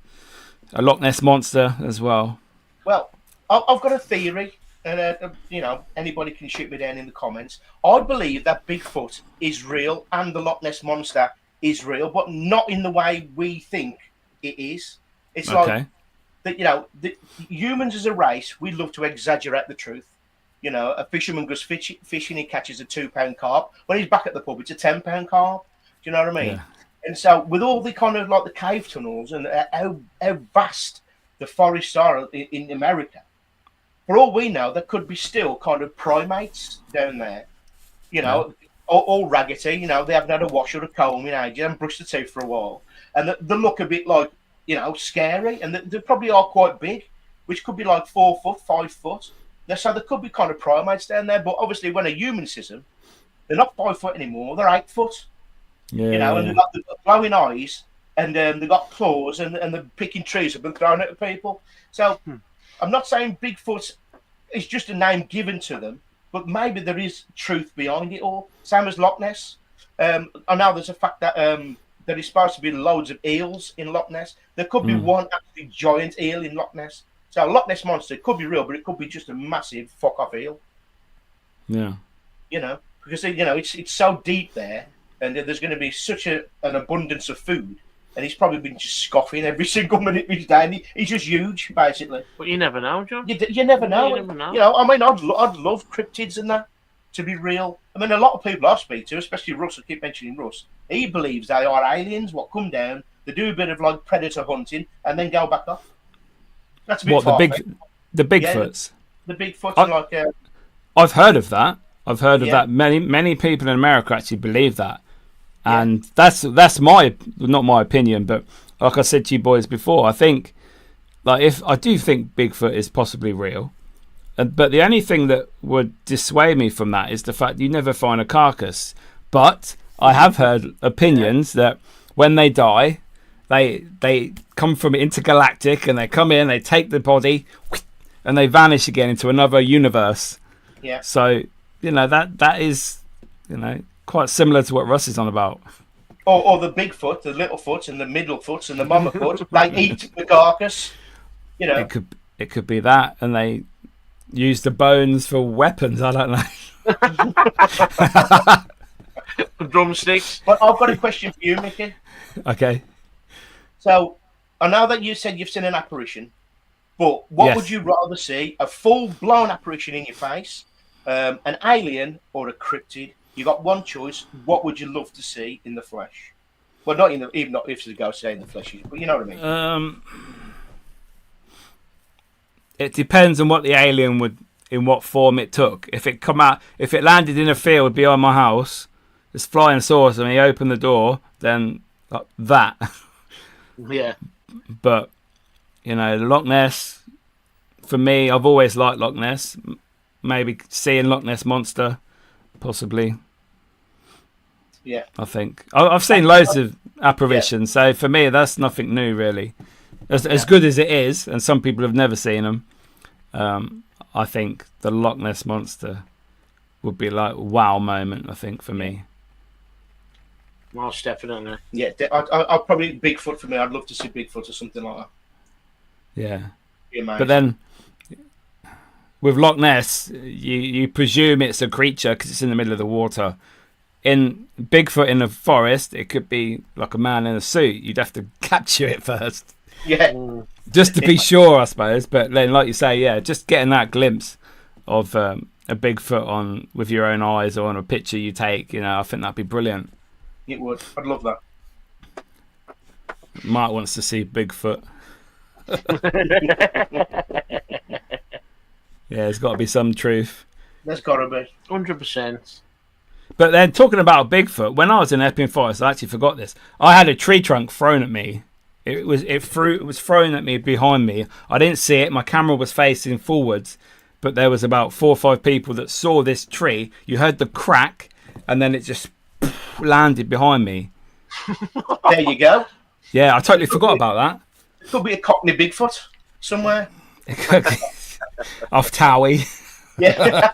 A Loch Ness monster as well. Well, I've got a theory, and anybody can shoot me down in the comments. I believe that Bigfoot is real and the Loch Ness monster is real, but not in the way we think it is. It's like that. The humans as a race, we love to exaggerate the truth. A fisherman goes fishing, he catches a £2 carp. When he's back at the pub, it's a £10 carp. Do you know what I mean? Yeah. And so, with all the kind of like the cave tunnels and how vast the forests are in America, for all we know, there could be still kind of primates down there. All raggedy. They haven't had a wash or a comb in ages, and brushed their teeth for a while, and they look a bit like scary, and they probably are quite big, which could be like 4 foot, 5 foot. So there could be kind of primates down there, but obviously when a human sees them, they're not 5 foot anymore; they're 8 foot. And they've got the glowing eyes, and they got claws, and they're picking trees up and throwing it at people. So I'm not saying Bigfoot is just a name given to them, but maybe there is truth behind it all. Same as Loch Ness. I know there's a fact that there is supposed to be loads of eels in Loch Ness. There could be one actually giant eel in Loch Ness. So a Loch Ness monster could be real, but it could be just a massive fuck off eel. Yeah. You know, because it's so deep there, and there's going to be such an abundance of food, and he's probably been just scoffing every single minute he's down. He's just huge, basically. But you never know, John. You never know. You never know. You know, I mean, I'd love cryptids and that to be real. I mean, a lot of people I speak to, especially Russ, I keep mentioning Russ, he believes they are aliens, what come down, they do a bit of like predator hunting, and then go back off. That's a bit far. The Bigfoots? Yeah, the Bigfoots, I've heard of that. I've heard of that. Many people in America actually believe that. And that's not my opinion, but like I said to you boys before, I think, I do think Bigfoot is possibly real. But the only thing that would dissuade me from that is the fact you never find a carcass. But I have heard opinions that when they die, they come from intergalactic, and they come in, they take the body, and they vanish again into another universe. Yeah. So, that is, quite similar to what Russ is on about. Or the Bigfoot, the little foot, and the middle foot, and the mama foot, they eat the carcass. You know. It could be that, and they use the bones for weapons. I don't know. Drumsticks. But I've got a question for you, Mickey. Okay. So I know that you said you've seen an apparition, but what would you rather see? A full-blown apparition in your face, an alien, or a cryptid? You got one choice. What would you love to see in the flesh? Well, even not if it's a ghost in the flesh, but you know what I mean. It depends on what the alien in what form it took. If it landed in a field behind my house, it's flying saucer, and he opened the door, then that. Yeah. But Loch Ness, for me, I've always liked Loch Ness. Maybe seeing Loch Ness monster, possibly. Yeah. I think I've seen loads of apparitions, so for me, that's nothing new really. As good as it is, and some people have never seen them, I think the Loch Ness monster would be like a wow moment. I think for me. Most definitely. Yeah, I'd probably Bigfoot for me. I'd love to see Bigfoot or something like that. Yeah. But then with Loch Ness, you presume it's a creature because it's in the middle of the water. In Bigfoot in the forest, it could be like a man in a suit. You'd have to capture it first. Yeah. Just to be sure, I suppose. But then, like you say, just getting that glimpse of a Bigfoot with your own eyes or on a picture you take, I think that'd be brilliant. It would. I'd love that. Mark wants to see Bigfoot. Yeah, there's got to be some truth. There's got to be. 100%. But then, talking about Bigfoot, when I was in Epping Forest, I actually forgot this. I had a tree trunk thrown at me. It was thrown at me behind me. I didn't see it. My camera was facing forwards, but there was about 4 or 5 people that saw this tree. You heard the crack, and then it just landed behind me. There you go. Yeah, I totally forgot about that. It could be a Cockney Bigfoot somewhere. Off Towie. Yeah.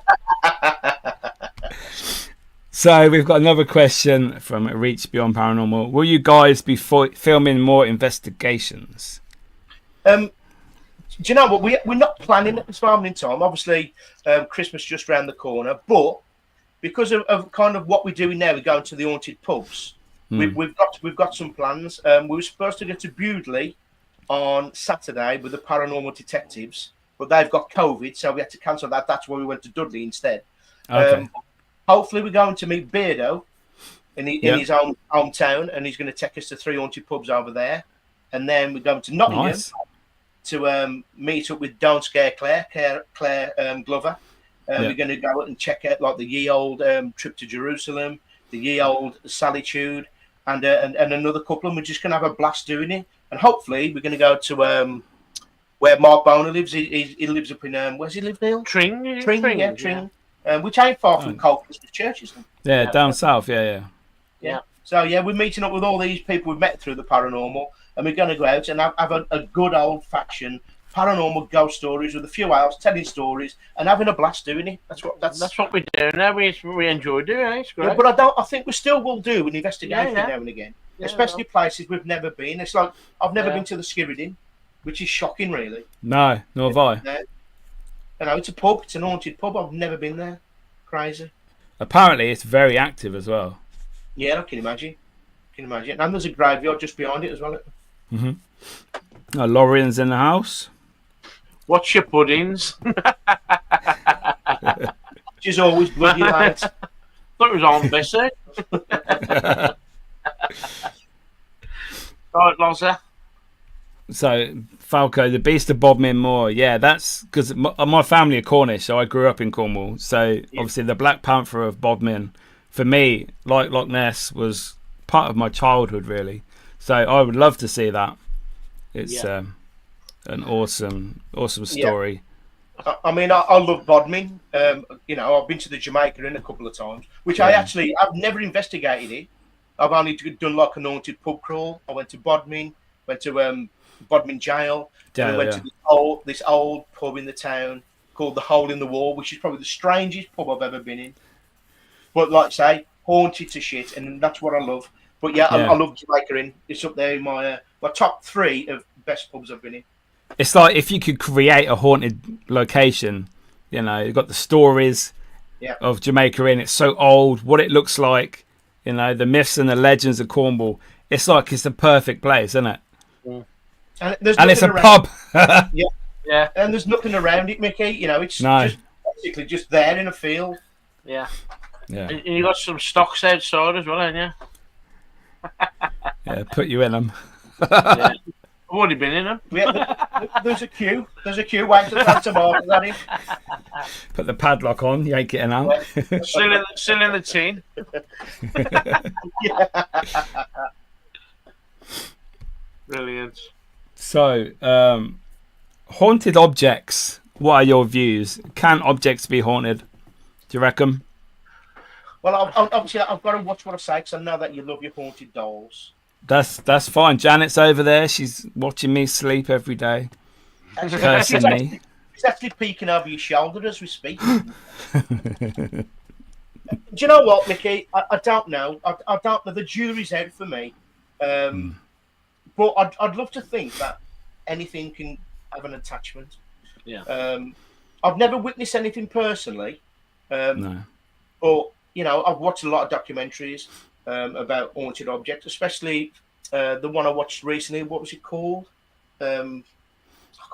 So we've got another question from Reach Beyond Paranormal. Will you guys be filming more investigations? Do you know what? We're not planning at this moment in time. Obviously, Christmas just round the corner, but because of kind of what we're doing now, we're going to the haunted pubs. We've got some plans. We were supposed to go to Bewdley on Saturday with the paranormal detectives, but they've got COVID, so we had to cancel that. That's why we went to Dudley instead. Okay. Hopefully, we're going to meet Beardo in his own hometown, and he's going to take us to 3 haunted pubs over there. And then we're going to Nottingham to meet up with Don't Scare Claire Glover. We're going to go out and check out like the ye old trip to Jerusalem, the ye old Solitude, and another couple. And we're just going to have a blast doing it. And hopefully, we're going to go to where Mark Boner lives. He lives up in where's he live, Neil? Tring. Tring. Which ain't far from Cold Christmas Church, isn't it? Yeah, down south. Yeah. So yeah, we're meeting up with all these people we've met through the paranormal, and we're going to go out and have a good old-fashioned paranormal ghost stories with a few hours, telling stories and having a blast doing it. That's what we do now. We enjoy doing it. It's great. Yeah, but I think we still will do an investigation now and again, especially places we've never been. It's like I've never been to the Skirridin, which is shocking, really. No, nor have I. No. You know, it's a pub. It's an haunted pub. I've never been there. Crazy. Apparently, it's very active as well. Yeah, I can imagine. And there's a graveyard just behind it as well. Mm-hmm. Lorraine's in the house. What's your puddings? She's always bloody late. Thought it was on Bessie. Right, Lonza. So, Falco, the Beast of Bodmin Moor. Yeah, that's because my family are Cornish, so I grew up in Cornwall. So, obviously, the Black Panther of Bodmin, for me, like Loch Ness, was part of my childhood, really. So, I would love to see that. It's an awesome story. Yeah. I mean, I love Bodmin. You know, I've been to the Jamaica Inn a couple of times, which I've never investigated it. I've only done like an haunted pub crawl. I went to Bodmin, went to Bodmin Jail, and I went to this old pub in the town called the Hole in the Wall, which is probably the strangest pub I've ever been in. But like I say, haunted to shit, and that's what I love. But I love Jamaica Inn. It's up there in my top 3 of best pubs I've been in. It's like if you could create a haunted location, you know, you've got the stories of Jamaica Inn. It's so old, what it looks like, you know, the myths and the legends of Cornwall. It's like it's the perfect place, isn't it? Mm. And it's a pub. Yeah. And there's nothing around it, Mickey. You know, it's just basically just there in a field. Yeah. And you got some stocks outside as well, haven't you? Yeah, put you in them. Yeah. I've already been in them. Yeah, there's a queue. Wait till that's about that in. Put the padlock on. You ain't getting out. Still in the tin. Brilliant. So, haunted objects. What are your views? Can objects be haunted? Do you reckon? Well, obviously, I've got to watch what I say because I know that you love your haunted dolls. That's fine. Janet's over there. She's watching me sleep every day. Cursing me. She's actually peeking over your shoulder as we speak. Do you know what, Mickey? I don't know. I don't know. The jury's out for me. But I'd love to think that anything can have an attachment. Yeah. I've never witnessed anything personally. No. But, you know, I've watched a lot of documentaries about haunted objects, especially the one I watched recently. What was it called? I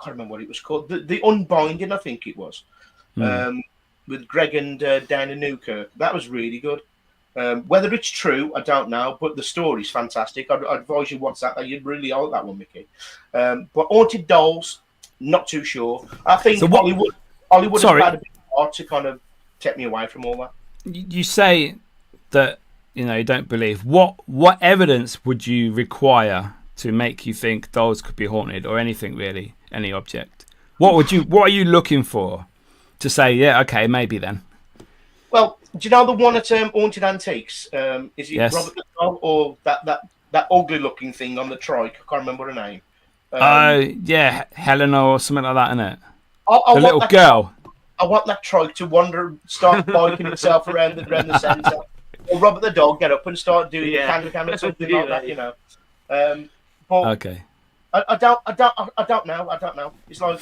can't remember what it was called. The Unbinding, I think it was. With Greg and Dan and Newkirk. That was really good. Whether it's true, I don't know, but the story's fantastic. I'd advise you watch that. You'd really like that one, Mickey. But haunted dolls, not too sure. I think Hollywood has had a bit hard to kind of take me away from all that. You say that, you know, you don't believe. What evidence would you require to make you think dolls could be haunted, or anything really, any object? What are you looking for to say, yeah, okay, maybe then? Well, do you know the one at Haunted Antiques? Is it Robert the Doll, or that ugly looking thing on the trike? I can't remember her name. Yeah, Helena or something like that, isn't it? The little girl. I want that trike to start biking itself around the centre. Or Robert the dog get up and start doing the can or something like that, you know. But okay. I don't know. It's like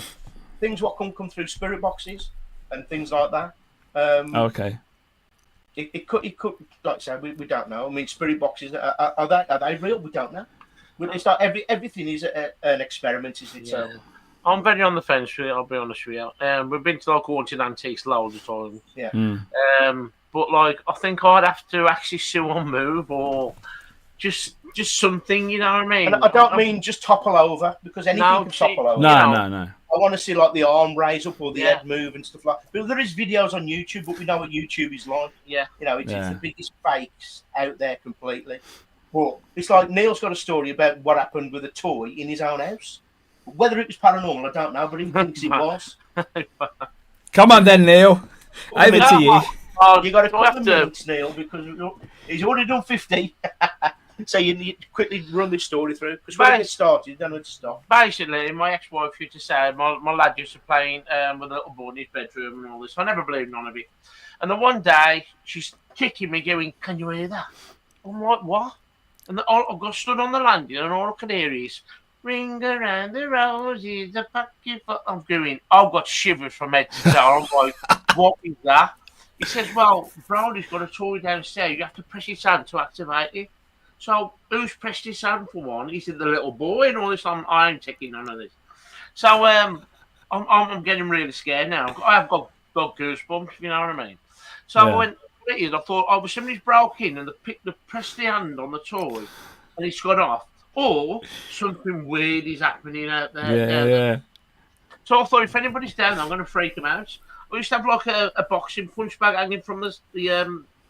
things what come through spirit boxes and things like that. Okay. It could like I said, we don't know. I mean, spirit boxes are they real? We don't know. It's like everything is an experiment, isn't it? Yeah. I'm very on the fence with it, I'll be honest with you. We've been to like Haunted Antiques loads of times. Yeah. But like, I think I'd have to actually see one move, or just something, you know what I mean? And I don't mean just topple over, because anything can topple over. No. I want to see like the arm raise up or the head move and stuff like that. But there is videos on YouTube, but we know what YouTube is like. Yeah. You know, it's the biggest fakes out there completely. But it's like Neil's got a story about what happened with a toy in his own house. Whether it was paranormal, I don't know, but he thinks it was. Come on then, Neil. Over to you. You got to cut the minutes, Neil, because he's already done 50. So you need to quickly run this story through because when it started, you don't know where to stop. Basically, my ex-wife used to say my lad used to play with a little boy in his bedroom and all this. I never believed none of it. And then one day, she's kicking me, going, "Can you hear that?" I'm like, "What?" And I got stood on the landing, and all I could hear is, "Ring around the roses, the pocket." I'm going, I've got shivers from head to toe. I'm like, "What is that?" He says, "Well, Brownie's got a toy downstairs. You have to press his hand to activate it." So who's pressed his hand for one? He said, "The little boy," and all this. I ain't taking none of this. So I'm getting really scared now. I've got goosebumps, if you know what I mean. So I went, "What it is?" I thought, somebody's broke in and they pressed the hand on the toy and it's gone off. Or something weird is happening out there. Yeah. So I thought, if anybody's down there, I'm going to freak them out. I used to have like a boxing punch bag hanging from the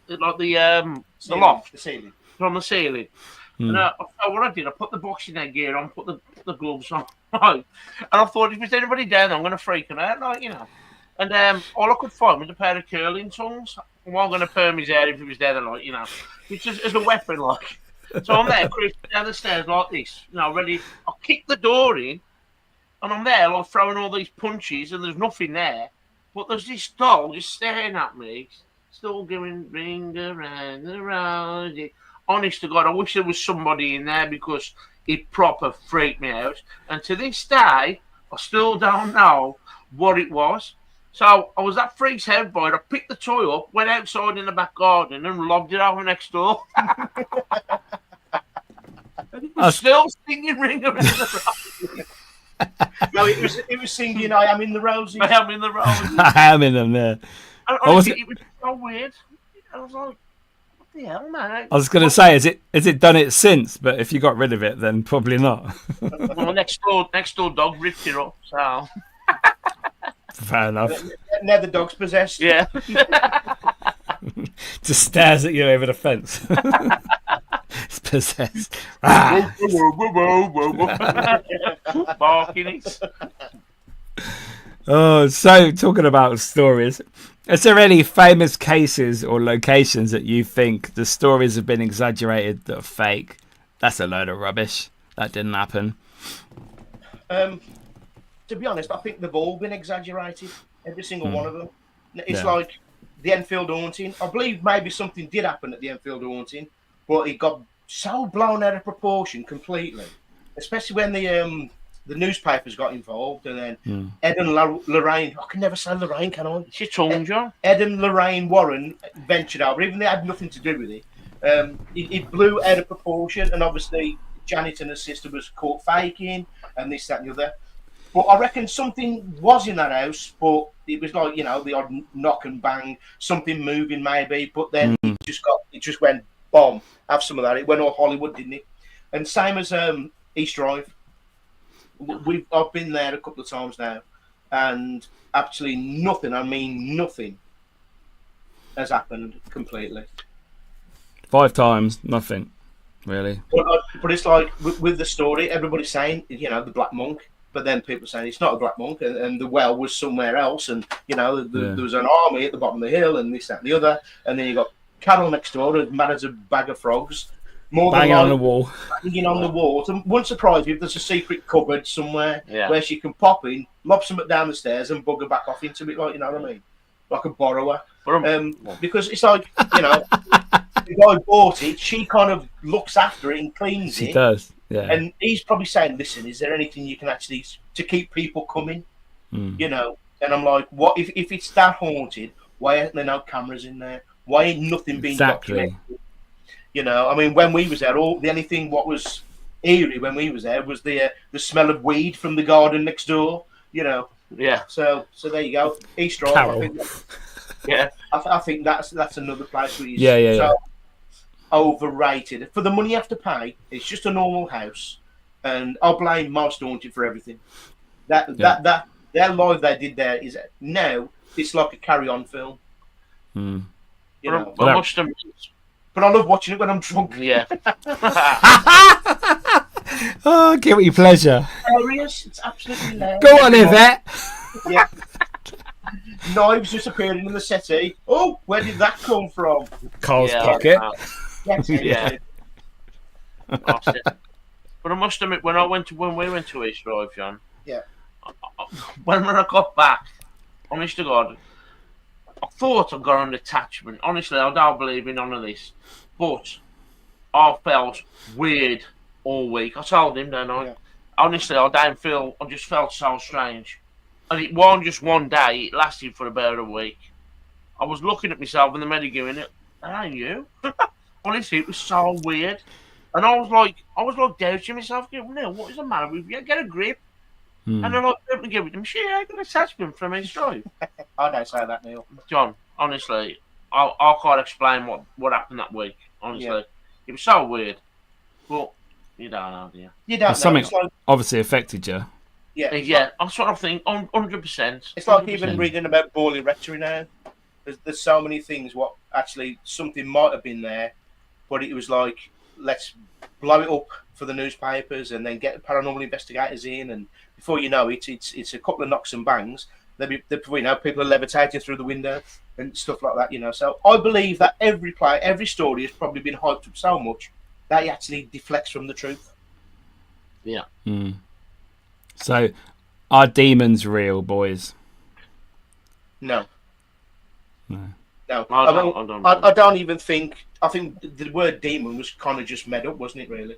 loft. The ceiling. From the ceiling. And what I did, I put the boxing gear on, put the gloves on, right? And I thought, if there's anybody down there, I'm going to freak them out, like, you know. And all I could find was a pair of curling tongs. I'm going to perm his hair if he was there, like, you know, it's just as a weapon, like. So I'm there, creeping down the stairs like this, you know, ready. I kick the door in, and I'm there, like, throwing all these punches, and there's nothing there. But there's this doll just staring at me, still going, "Ring around the rosy." Honest to God, I wish there was somebody in there because it proper freaked me out. And to this day, I still don't know what it was. So I was that freak's out by it. I picked the toy up, went outside in the back garden and lobbed it over next door. And it was still singing "Ring Around the Rosy." No, it was singing "I Am in the Roses." I am in the roses. I am in them there. And honestly, it was so weird. I was like, what the hell, man? I was going to say, has it done it since? But if you got rid of it, then probably not. Well, next door dog ripped it up, so... Fair enough. Now the dog's possessed. Yeah. Just stares at you over the fence. It's possessed. Barking it. Oh, so talking about stories, is there any famous cases or locations that you think the stories have been exaggerated, that are fake? That's a load of rubbish. That didn't happen. To be honest, I think they've all been exaggerated. Every single one of them. It's like the Enfield haunting. I believe maybe something did happen at the Enfield haunting, but it got so blown out of proportion completely. Especially when the newspapers got involved, and then Ed and Lorraine. I can never say Lorraine, can I? It's your tongue, John. Ed and Lorraine Warren ventured over, even though they had nothing to do with it. It blew out of proportion, and obviously Janet and her sister was caught faking, and this, that, and the other. But I reckon something was in that house, but it was like, you know, the odd knock and bang, something moving maybe. But then it just went bomb. Have some of that. It went all Hollywood, didn't it? And same as East Drive. I've been there a couple of times now, and absolutely nothing. I mean nothing has happened completely. 5 times, nothing really. But it's like with the story, everybody's saying, you know, the Black Monk. But then people saying it's not a Black Monk, and the well was somewhere else, and you know there was an army at the bottom of the hill, and this, that, and the other, and then you got Carol next door, as mad as a bag of frogs, banging on the wall. Banging on the wall. So won't surprise me if there's a secret cupboard somewhere where she can pop in, lob something down the stairs, and bugger back off into it, like, you know what I mean, like a borrower. Because it's like, you know, the guy bought it, she kind of looks after it and cleans it. She does. Yeah. And he's probably saying, "Listen, is there anything you can actually to keep people coming?" You know. And I'm like, "What if it's that haunted? Why aren't there no cameras in there? Why ain't nothing being documented?" You know. I mean, when we was there, the only thing what was eerie when we was there was the smell of weed from the garden next door. You know. Yeah. So there you go. East Drive. I think that's another place where you. Yeah. Overrated. For the money you have to pay, it's just a normal house, and I'll blame Most Haunted for everything. That their live they did there is now it's like a carry-on film. You know, I watched them, but I love watching it when I'm drunk. Yeah. Oh, give me pleasure. Hilarious. It's absolutely hilarious. Go on, Yvette. Yeah. Knives just appearing in the settee. Oh, where did that come from? Carl's pocket. Yeah. That's it. But I must admit, when we went to East Drive, John. Yeah. When I got back, honest to God, I thought I got an attachment. Honestly, I don't believe in none of this, but I felt weird all week. I told him, don't I? Yeah. Honestly, I just felt so strange. And it wasn't just one day, it lasted for about a week. I was looking at myself in the mirror going, that ain't you. Honestly, it was so weird. And I was like doubting myself, going, no, what is the matter with you? Get a grip. And then I opened give it to him, shit, I got an attachment from his drive. I don't say that, Neil. John, honestly, I can't explain what happened that week. Honestly, it was so weird. But you don't know, do you? You don't know. Something It's like, obviously affected you. Yeah, that's what I think. 100%. It's like even reading about Borley Rectory now. There's so many things. What actually something might have been there, but it was like, let's blow it up for the newspapers and then get paranormal investigators in, and before you know it, it's a couple of knocks and bangs. People are levitating through the window and stuff like that. So I believe that every story has probably been hyped up so much that it actually deflects from the truth. Yeah. So, are demons real, boys? No. I don't even think. I think the word demon was kind of just made up, wasn't it? Really.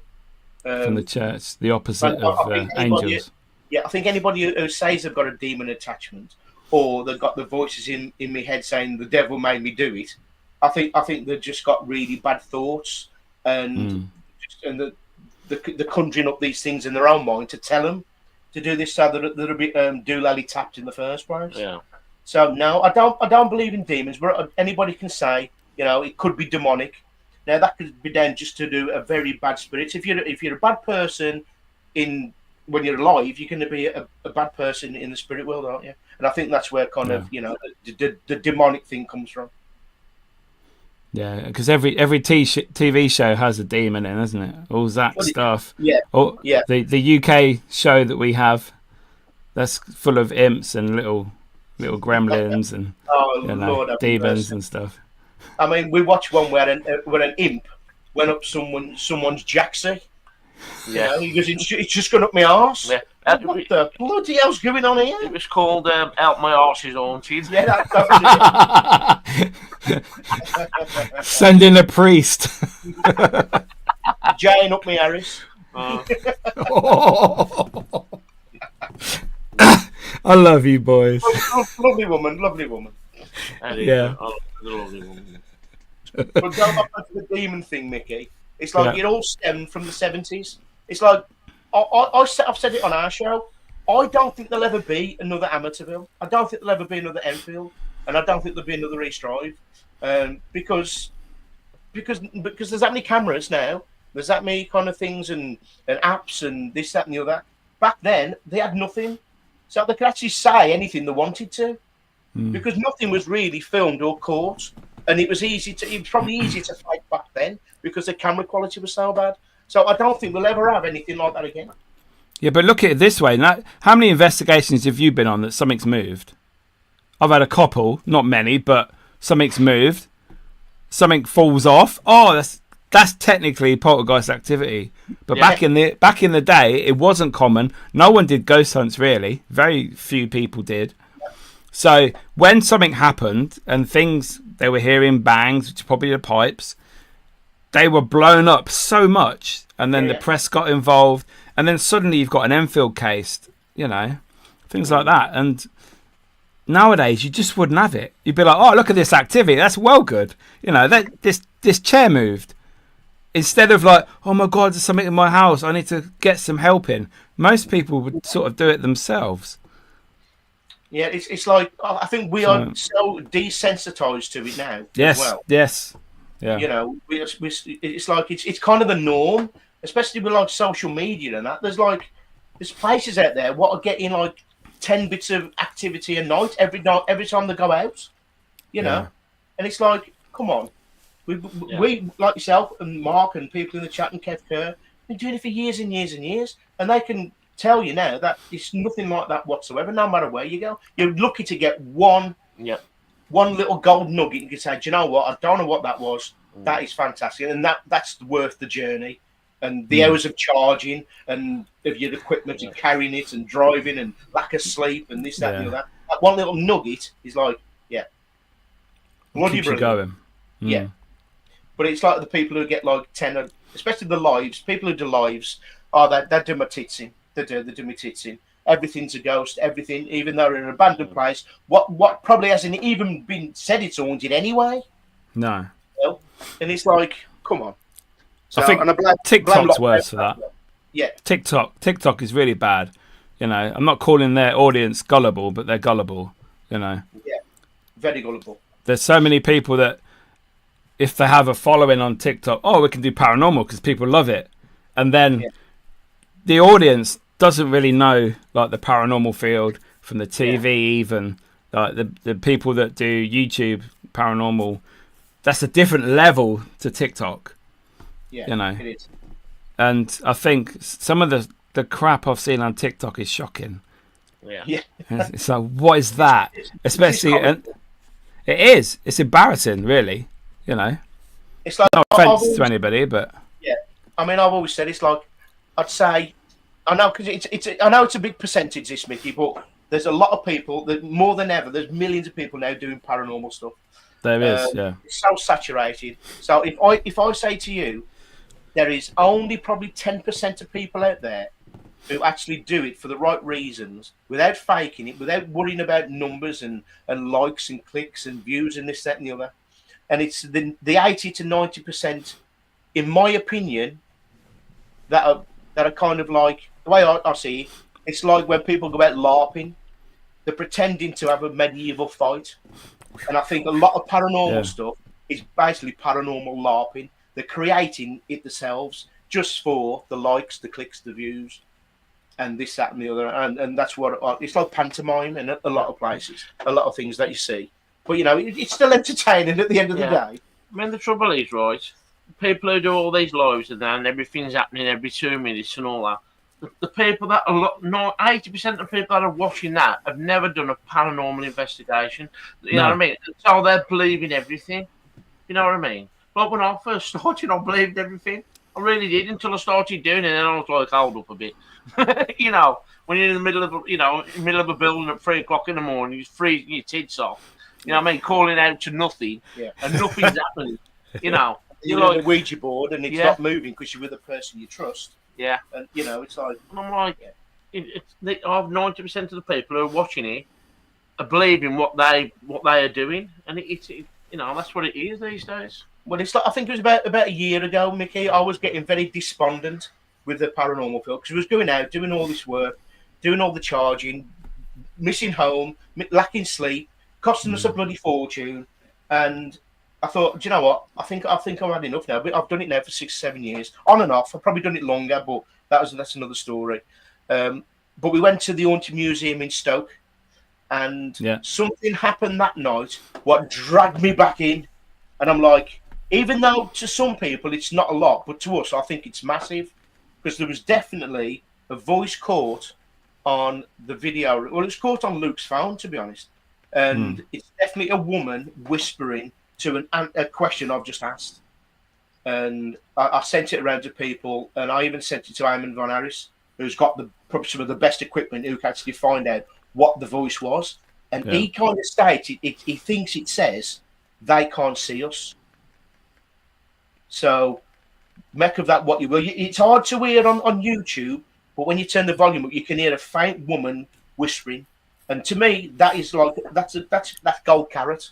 From the church, the opposite of angels. Yeah, I think anybody who says they've got a demon attachment, or they've got the voices in my head saying the devil made me do it, I think they've just got really bad thoughts and the conjuring up these things in their own mind to tell them to do this, so that they'll be doolally tapped in the first place. Yeah. So no, I don't believe in demons, but anybody can say, it could be demonic. Now that could be down just to do a very bad spirit. If you're a bad person when you're alive, you're going to be a bad person in the spirit world, aren't you? And I think that's where kind of the demonic thing comes from. Yeah, because every TV show has a demon in, isn't it? All that stuff. Yeah. The UK show that we have, that's full of imps and little gremlins and Lord, demons and stuff. I mean, we watched one where an imp went up someone's jacksie. Yeah, because it's just gone up my arse. Yeah. What the bloody hell's going on here? It was called "Out My Arse Is Haunted." Yeah, that was it. Send in a priest. Jane up my Harris. I love you, boys. Lovely woman. Yeah. Lovely woman. But going back to the demon thing, Mickey, it's like it all stemmed from the 70s. It's like, I've said it on our show, I don't think there'll ever be another Amateurville. I don't think there'll ever be another Enfield. And I don't think there'll be another East Drive. Because there's that many cameras now. There's that many kind of things and apps and this, that and the other. Back then, they had nothing. So they could actually say anything they wanted to. Because nothing was really filmed or caught. And it was probably easy to fake back then because the camera quality was so bad. So I don't think we'll ever have anything like that again. Yeah, but look at it this way. Now, how many investigations have you been on that something's moved? I've had a couple, not many, but something's moved. Something falls off. Oh, that's technically poltergeist activity. But back in the day, it wasn't common. No one did ghost hunts really. Very few people did. So when something happened and they were hearing bangs, which are probably the pipes, they were blown up so much, and then the press got involved, and then suddenly you've got an Enfield case, things like that. And nowadays you just wouldn't have it. You'd be like, oh, look at this activity, that's well good. This chair moved. Instead of like, oh my God, there's something in my house, I need to get some help in. Most people would sort of do it themselves. Yeah, it's like, I think we are so desensitized to it now. Yes, as well. Yes. Yeah. It's like it's kind of the norm, especially with like social media and that. There's places out there what are getting like 10 bits of activity a night every time they go out, and it's like, come on, we like yourself and Mark and people in the chat and Kev Kerr been doing it for years and years and years, and they can tell you now that it's nothing like that whatsoever. No matter where you go, you're lucky to get one little gold nugget. You can say, do you know what? I don't know what that was. That is fantastic, and that's worth the journey. and the hours of charging and of your equipment and carrying it and driving and lack of sleep and this, that, and the other. That one little nugget is like, keeps you going. Yeah. But it's like the people who get like 10, especially the lives, people who do lives, they do my tits in. They do my tits in. Everything's a ghost, everything, even though they're in an abandoned place. What probably hasn't even been said it's haunted anyway. No. You know? And it's like, come on. So, I think TikTok's worse for that. Yeah. TikTok is really bad. You know, I'm not calling their audience gullible, but they're gullible, you know. Yeah, very gullible. There's so many people that, if they have a following on TikTok, we can do paranormal because people love it. And then the audience doesn't really know, like, the paranormal field from the TV even. Like, the people that do YouTube paranormal, that's a different level to TikTok. Yeah, you know. it is. And I think some of the crap I've seen on TikTok is shocking. Yeah. It's like, what is that? Especially, and it is. It's embarrassing, really. You know. It's like, no offense to anybody, but I mean, I've always said it's like, I'd say, I know because I know it's a big percentage, this, Mickey, but there's a lot of people that more than ever. There's millions of people now doing paranormal stuff. There is, It's so saturated. So if I say to you, there is only probably 10% of people out there who actually do it for the right reasons, without faking it, without worrying about numbers and likes and clicks and views and this, that, and the other. And it's the 80 to 90%, in my opinion, that are kind of like, the way I see it, it's like when people go out LARPing, they're pretending to have a medieval fight. And I think a lot of paranormal stuff is basically paranormal LARPing. They're creating it themselves just for the likes, the clicks, the views, and this, that, and the other. And that's what it's like pantomime in a lot of places, a lot of things that you see. But, you know, it's still entertaining at the end of the day. I mean, the trouble is, right, people who do all these lives and everything's happening every 2 minutes and all that, the people that are 80% of people that are watching that have never done a paranormal investigation. You know what I mean? So they're believing everything. You know what I mean? But when I first started, I believed everything. I really did until I started doing it, and then I was like, hold up a bit. You know, when you're in the middle of a building at 3 o'clock in the morning, you're freezing your tits off. You know what I mean? Calling out to nothing, and nothing's happening. You know, you're like a Ouija board, and it's not moving because you're with a person you trust. Yeah, and you know, it's like, and I'm like, 90% of the people who are watching it are believing what they are doing, and it's you know, that's what it is these days. Well, it's like, I think it was about a year ago, Mickey, I was getting very despondent with the paranormal field because I was going out, doing all this work, doing all the charging, missing home, lacking sleep, costing us a bloody fortune, and I thought, do you know what? I think I've had enough now. But I've done it now for 6-7 years, on and off. I've probably done it longer, but that's another story. But we went to the Haunted Museum in Stoke, and something happened that night what dragged me back in. And I'm like, even though to some people it's not a lot, but to us I think it's massive, because there was definitely a voice caught on the video. Well, it was caught on Luke's phone, to be honest, and it's definitely a woman whispering to a question I've just asked. And I sent it around to people, and I even sent it to Eamon Van Harris, who's got probably some of the best equipment, who can actually find out what the voice was. And he kind of stated, he thinks it says, they can't see us. So make of that what you will. It's hard to hear on YouTube, but when you turn the volume up, you can hear a faint woman whispering. And to me, that is like, that's gold carrot.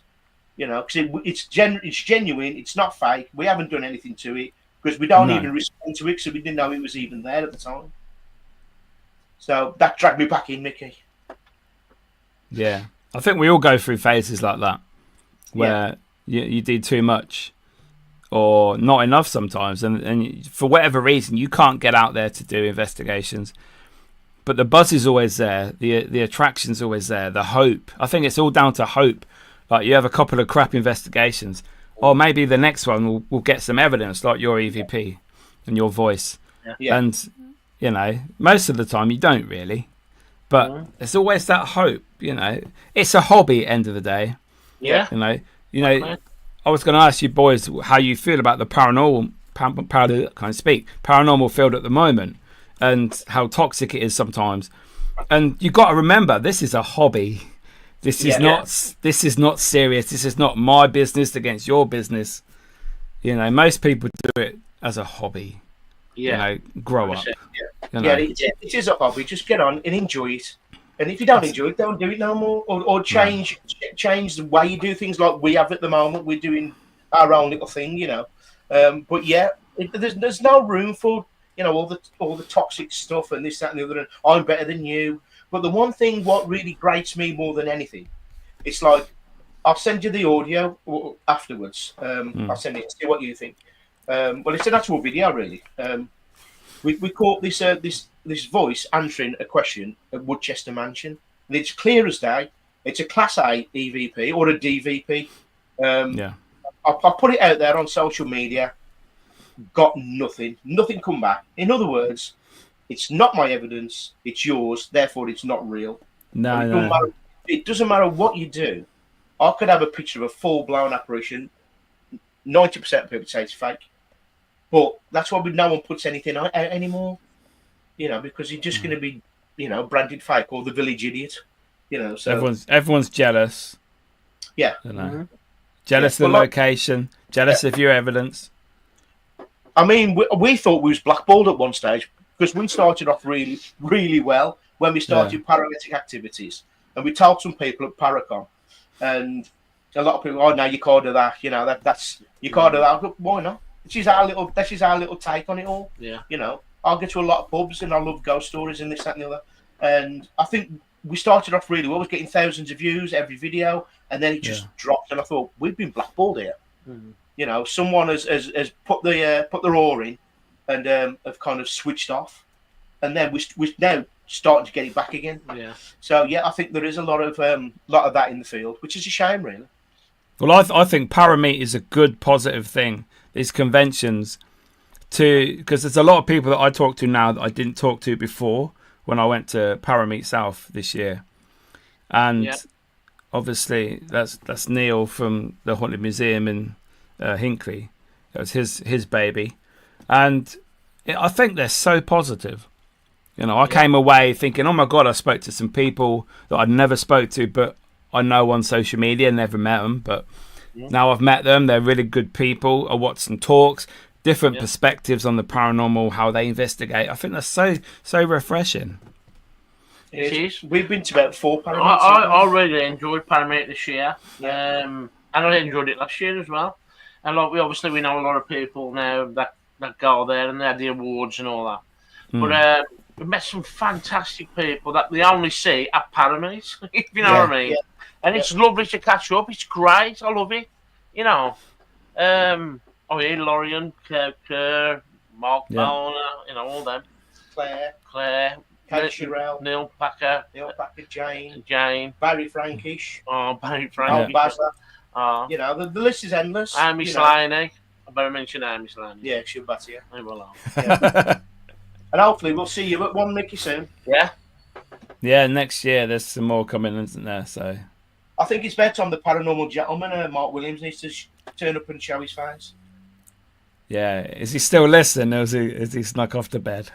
You know, because it's genuine. It's not fake. We haven't done anything to it because we don't even respond to it, so we didn't know it was even there at the time. So that dragged me back in, Mickey. Yeah, I think we all go through phases like that where you do too much or not enough sometimes, and for whatever reason you can't get out there to do investigations. But the buzz is always there. The attraction's always there. The hope. I think it's all down to hope. Like, you have a couple of crap investigations, or maybe the next one will get some evidence, like your EVP and your voice. Yeah. And, you know, most of the time you don't really. But there's always that hope, you know. It's a hobby at the end of the day. Yeah. You know, I was going to ask you boys how you feel about the paranormal paranormal field at the moment, and how toxic it is sometimes. And you got to remember, this is a hobby. This is not serious. This is not my business against your business. You know, most people do it as a hobby. Yeah. You know, grow up. It is a hobby. Just get on and enjoy it. And if you don't enjoy it, don't do it no more. Or change the way you do things, like we have at the moment. We're doing our own little thing, you know. But yeah, there's no room for, you know, all the toxic stuff and this, that, and the other. And I'm better than you. But the one thing what really grates me more than anything, it's like, I'll send you the audio afterwards. I'll send it, see what you think. Well, it's an actual video, really. We caught this voice answering a question at Woodchester Mansion, and it's clear as day. It's a Class A EVP or a DVP. I put it out there on social media. Got nothing come back. In other words, it's not my evidence, it's yours, therefore it's not real. It doesn't matter what you do. I could have a picture of a full-blown apparition. 90% of people say it's fake. But that's why no one puts anything out anymore. You know, because you're just going to be, you know, branded fake or the village idiot. You know, so everyone's jealous. Yeah. You know. Jealous of the location, jealous of your evidence. I mean, we thought we was blackballed at one stage, because we started off really, really well when we started Paraletic Activities. And we told some people at Paracon. And a lot of people, oh, no, you can't do that. You know, that's you can't do that. But why not? This is our little take on it all. Yeah. You know, I'll get to a lot of pubs and I love ghost stories and this, that, and the other. And I think we started off really well. We was getting thousands of views every video. And then it just dropped. And I thought, we've been blackballed here. Mm-hmm. You know, someone has put their oar in and have kind of switched off, and then we're now starting to get it back again. Yeah. So yeah, I think there is a lot of that in the field, which is a shame, really. Well, I think Parameet is a good positive thing. These conventions, because there's a lot of people that I talk to now that I didn't talk to before when I went to Parameet South this year, and obviously that's Neil from the Haunted Museum in Hinckley. That was his baby. And I think they're so positive. You know, I came away thinking, oh my God, I spoke to some people that I'd never spoke to, but I know on social media, never met them. But now I've met them. They're really good people. I watched some talks, different perspectives on the paranormal, how they investigate. I think that's so refreshing. It is. We've been to about 4 Parameet. I really enjoyed Parameet this year. And I enjoyed it last year as well. And like we know a lot of people now that go there and they have the awards and all that. But we've met some fantastic people that they only see at Parameet, if you know what I mean. Yeah. And it's lovely to catch up. It's great. I love it. You know. Lorian, Kerr, Mark Bowner, you know, all them. Claire. Kate Shirell, Neil Packer, Jane, Barry Frankish. Barry Frankish. Bazza. You know, the list is endless. Amy Slaney. I better mention Amy Slaney. Yeah, she'll batter you. I will. And hopefully we'll see you at one Miki soon. Yeah. Yeah, next year there's some more coming, isn't there? So I think it's better on the Paranormal Gentleman. Mark Williams needs to turn up and show his face. Yeah, is he still listening, or is he snuck off to bed?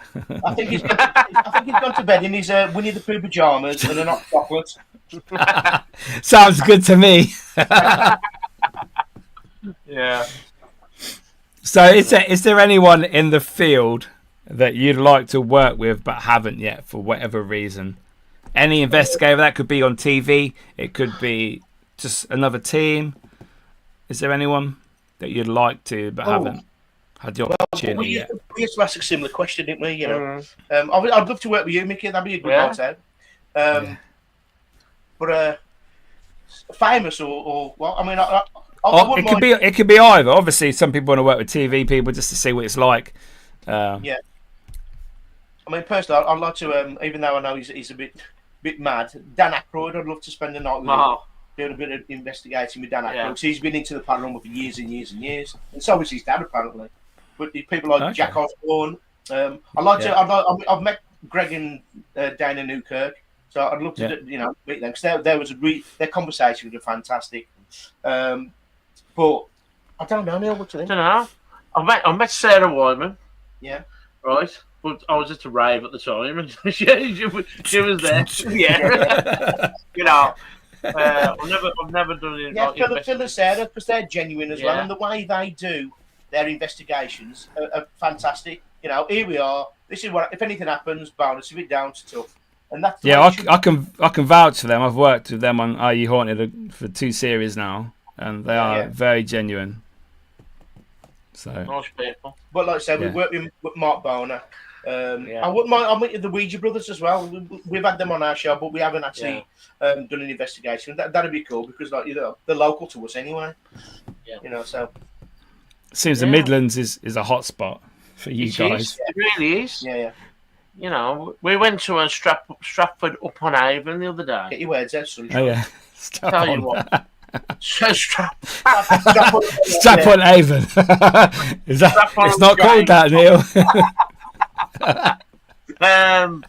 I think he's gone to bed in his Winnie the Pooh pajamas and a hot chocolate. Sounds good to me. Yeah. So, is there anyone in the field that you'd like to work with but haven't yet for whatever reason? Any investigator, that could be on TV, it could be just another team. Is there anyone that you'd like to but haven't had the opportunity yet? We used to ask a similar question, didn't we? You know, I'd love to work with you, Miki. That'd be a good night out. But famous or well, I mean, it could be either. Obviously, some people want to work with TV people just to see what it's like. Yeah. I mean, personally, I'd like to. Even though I know he's a bit mad, Dan Aykroyd. I'd love to spend the night with him, doing a bit of investigating with Dan Aykroyd. Yeah. He's been into the paranormal for years and years and years, and so is his dad apparently. But people like Jack Osborne. I've met Greg and Dana Newkirk, so I'd love to meet them because there was their conversation was fantastic. But I don't know, Neil. What do you think? I don't know. I met Sarah Wyman. Yeah. Right. But I was at a rave at the time, and she was there. Yeah. You know, I've never done it. Yeah, Like, Phil and Sarah, because they're genuine as well, Yeah. and the way they do their investigations are fantastic. You know, here we are. This is what, if anything happens, bonus. If it down to tough, and that's the way Yeah, it should I can vouch for them. I've worked with them on Are You Haunted for 2 series now, and they are very genuine. So Nice people. But like I said, Yeah. we work with Mark Boner. I wouldn't mind. I mean, the Ouija brothers as well. We've had them on our show, but we haven't actually done an investigation. That'd be cool because, like, you know, they're local to us anyway. Yeah. You know, so seems the Midlands is a hot spot for you guys. It really is. yeah. You know, we went to a Stratford upon Avon the other day. Get your words out, son. Oh yeah, strap Tell on. you what. So Strap on Avon. Is that? Strap on It's not Avon. called that, Neil. And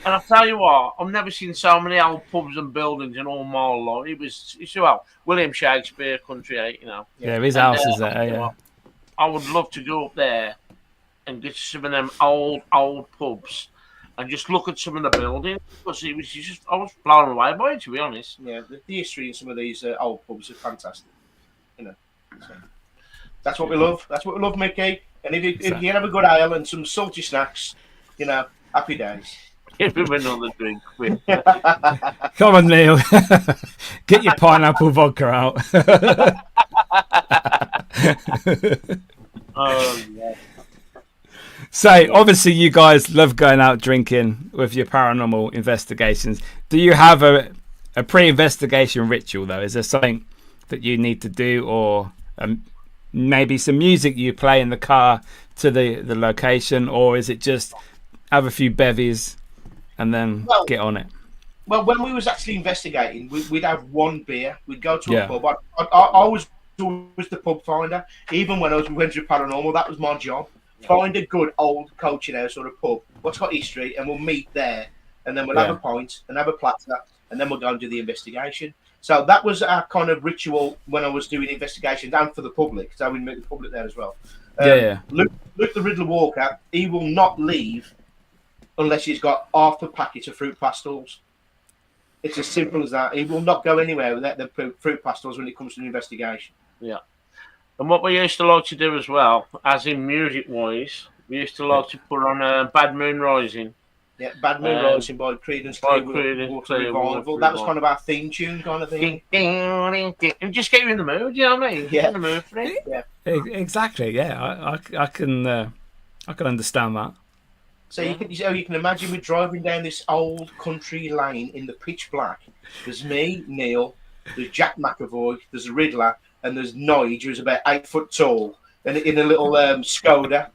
I'll tell you what, I've never seen so many old pubs and buildings in all my life. It's William Shakespeare country, you know. Yeah, his house is there. Yeah. I would love to go up there and get some of them old pubs and just look at some of the buildings because it was just I was blown away by it, to be honest. Yeah, the history in some of these old pubs are fantastic. You know, so that's what we love. That's what we love, Mickey. And if you can have a good ale and some salty snacks, you know, happy days. Give him another drink, quick. Come on, Neil. Get your pineapple vodka out. Oh yeah. So, obviously, you guys love going out drinking with your paranormal investigations. Do you have a pre-investigation ritual, though? Is there something that you need to do, or maybe some music you play in the car to the location, or is it just have a few bevies and then get on it? Well, when we was actually investigating, we'd have one beer. We'd go to a pub. I was always the pub finder. Even when we went to paranormal, that was my job. Find a good old coaching house or a pub, what's got history, and we'll meet there. And then we'll have a pint and have a platter, and then we'll go and do the investigation. So that was our kind of ritual when I was doing investigations and for the public. So we meet the public there as well. Luke the Riddler Walker, he will not leave unless he's got half a packet of fruit pastels. It's as simple as that. He will not go anywhere without the fruit pastels when it comes to an investigation. Yeah. And what we used to like to do as well, as in music-wise, we used to like to put on Bad Moon Rising. Yeah, Bad Moon Rising by Creedence Clearwater Revival. That was kind of our theme tune kind of thing. And just get you in the mood, you know what I mean? Yeah. In the mood for it. Yeah. Exactly. Yeah, I can understand that. So you can imagine we're driving down this old country lane in the pitch black. There's me, Neil, there's Jack McAvoy, there's the Riddler, and there's Nige, who's about 8 foot tall, and in a little Skoda.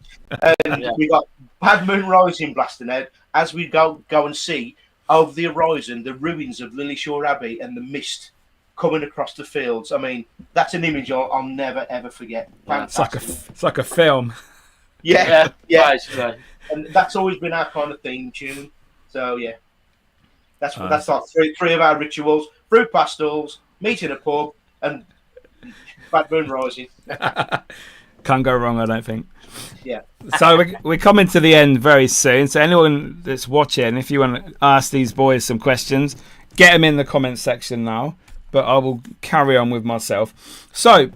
And we got Bad Moon Rising blasting out as we go and see over the horizon the ruins of Lillishore Abbey and the mist coming across the fields. I mean, that's an image I'll never ever forget. It's like a film. Yeah. Basically. And that's always been our kind of theme tune. So yeah, that's like three of our rituals: fruit pastels, meet in a pub, and Bad Moon Rising. Can't go wrong, I don't think. Yeah. So we're coming to the end very soon. So anyone that's watching, if you want to ask these boys some questions, get them in the comments section now. But I will carry on with myself. So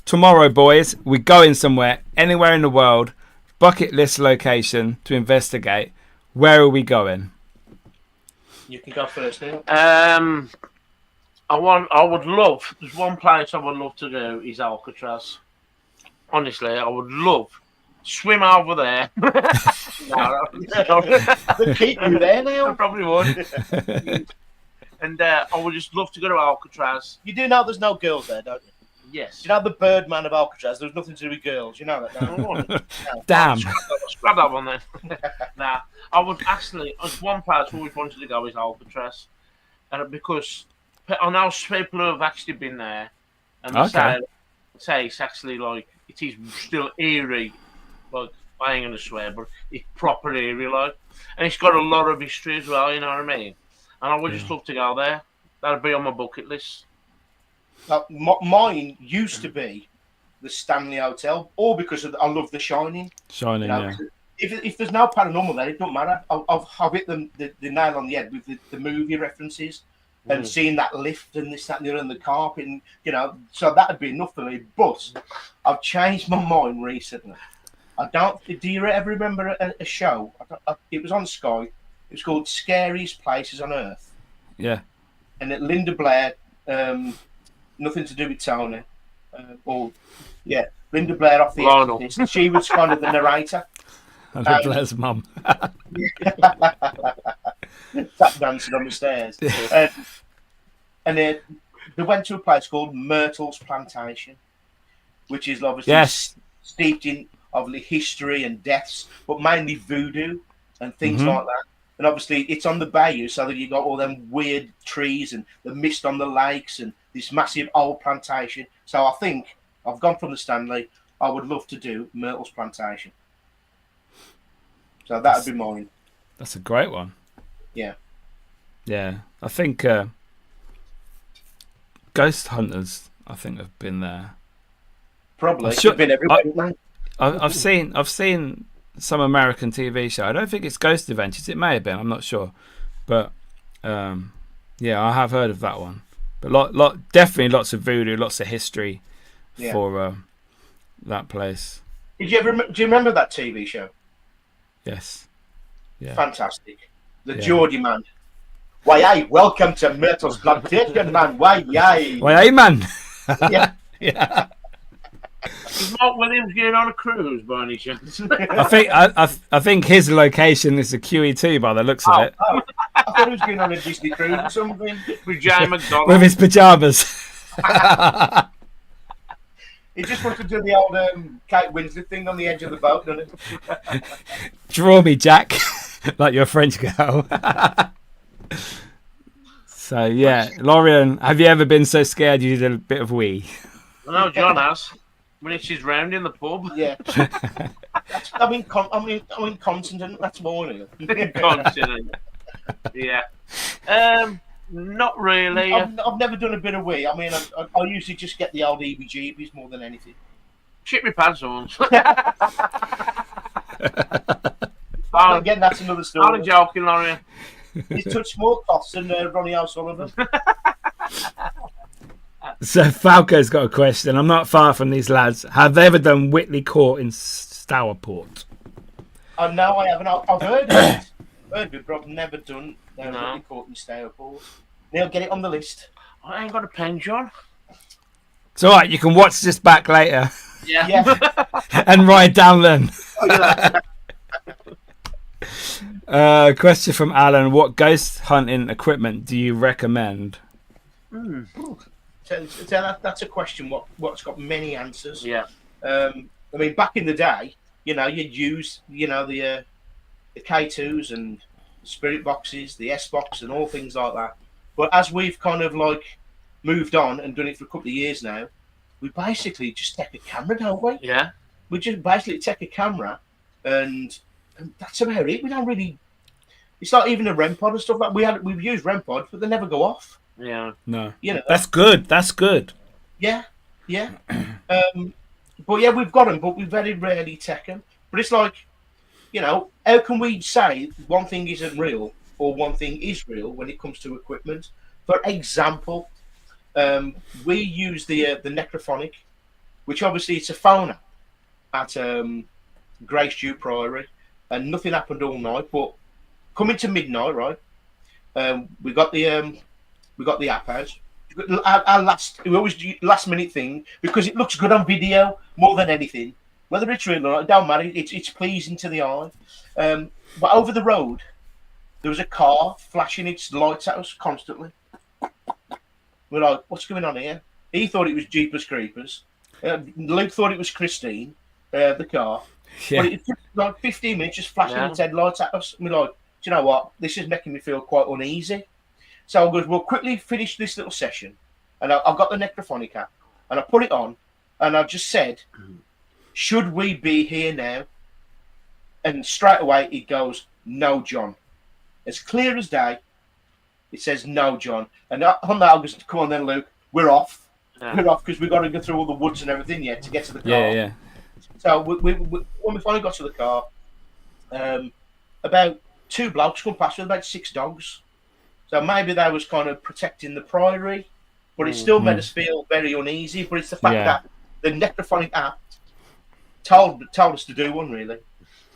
tomorrow, boys, we're going somewhere, anywhere in the world, bucket list location to investigate. Where are we going? You can go first, Neil. There's one place I would love to do is Alcatraz. Honestly, I would love swim over there. They'll keep you there, Neil. I probably would. And I would just love to go to Alcatraz. You do know there's no girls there, don't you? Yes. You know the Birdman of Alcatraz, there's nothing to do with girls. You know that, don't you? Damn. Scrap that one then. Nah, I would actually, one place I always wanted to go is Alcatraz. And because I know people who have actually been there, and they say it's actually like, it is still eerie. Like, I ain't going to swear, but it's proper eerie, like. And it's got a lot of history as well, you know what I mean? And I would just love to go there. That'd be on my bucket list. Mine used to be the Stanley Hotel, or because I love The Shining. Shining, You know, yeah. If there's no paranormal there, it don't matter. I've hit the nail on the head with the movie references and seeing that lift and this, that, and the other, and the carpet, and so that'd be enough for me. But I've changed my mind recently. I don't. Do you ever remember a show? It was on Sky. It was called Scariest Places on Earth. Yeah. And that Linda Blair, nothing to do with Tony, Linda Blair off The Exorcist. She was kind of the narrator. Linda Blair's mum. Tap dancing on the stairs. And they went to a place called Myrtle's Plantation, which is obviously steeped in history and deaths, but mainly voodoo and things like that. And obviously it's on the bayou, so that you got all them weird trees and the mist on the lakes and this massive old plantation. So I think I've gone from the Stanley. I would love to do Myrtle's Plantation. So that would be mine. That's a great one. Yeah. Yeah. I think ghost hunters, have been there. Probably. Should have been everywhere. I've seen some American TV show. I don't think it's Ghost Adventures. It may have been. I'm not sure. But I have heard of that one. But definitely lots of voodoo, lots of history for that place. Do you remember that TV show? Yes. Yeah. Fantastic. The Geordie man. Why, aye, welcome to Myrtle's Plantation, man. Why, aye. Why, aye, man. Yeah. Yeah. Is Mark Williams going on a cruise by any chance? I think his location is the QE2 by the looks of it. Oh, I thought he was going on a Disney cruise or something. With Jay McDonald. With his pajamas. He just wants to do the old Kate Winslet thing on the edge of the boat, doesn't it? Draw me, Jack, like your French girl. So, yeah. Lorian, have you ever been so scared you did a bit of wee? I know John has. When she's round in the pub. Yeah. I'm incontinent, that's more. Incontinent. Yeah. Not really. I've never done a bit of wee. I mean, I usually just get the old EBGBs more than anything. Shit my pants once. Again, that's another story. I'm joking, Laurie. He's touched more cloths than Ronnie O'Sullivan. So Falco's got a question. I'm not far from these lads. Have they ever done Whitley Court in Stourport? No, I haven't. I've heard of it, but I've never done Whitley Court in Stourport. Neil, get it on the list. I ain't got a pen, John. It's all right. You can watch this back later. Yeah. And write down then. Question from Alan. What ghost hunting equipment do you recommend? So that's a question what's got many answers. Yeah. I mean, back in the day, you'd use, the K2s and the Spirit Boxes, the S-Box and all things like that. But as we've kind of moved on and done it for a couple of years now, we basically just take a camera, don't we? Yeah. We just basically take a camera and that's about it. We don't really... It's not even a REM pod and stuff like that. We've used REM pods, but they never go off. Yeah. No. That's good. Yeah. But yeah, we've got them, but we very rarely take them. But it's like, how can we say one thing isn't real or one thing is real when it comes to equipment? For example, we use the Necrophonic, which obviously it's a phone at Grace Dew Priory, and nothing happened all night. But coming to midnight, right? We got the app out. We always do last minute thing because it looks good on video more than anything. Whether it's real or not, it don't matter. It's pleasing to the eye. But over the road, there was a car flashing its lights at us constantly. We're like, what's going on here? He thought it was Jeepers Creepers. Luke thought it was Christine, the car. Yeah. But it took like 15 minutes just flashing its headlights at us. And we're like, do you know what? This is making me feel quite uneasy. So I goes, we'll quickly finish this little session. And I've got the Necrophonic app. And I put it on. And I just said, should we be here now? And straight away it goes, no, John. As clear as day, it says, no, John. And on that I goes, come on then, Luke, we're off. we're off because we've got to go through all the woods and everything yet to get to the car. Yeah. So when we finally got to the car, about 2 blokes come past with about 6 dogs. So maybe they was kind of protecting the priory, but it still made us feel very uneasy. But it's the fact that the necrophonic app told us to do one, really,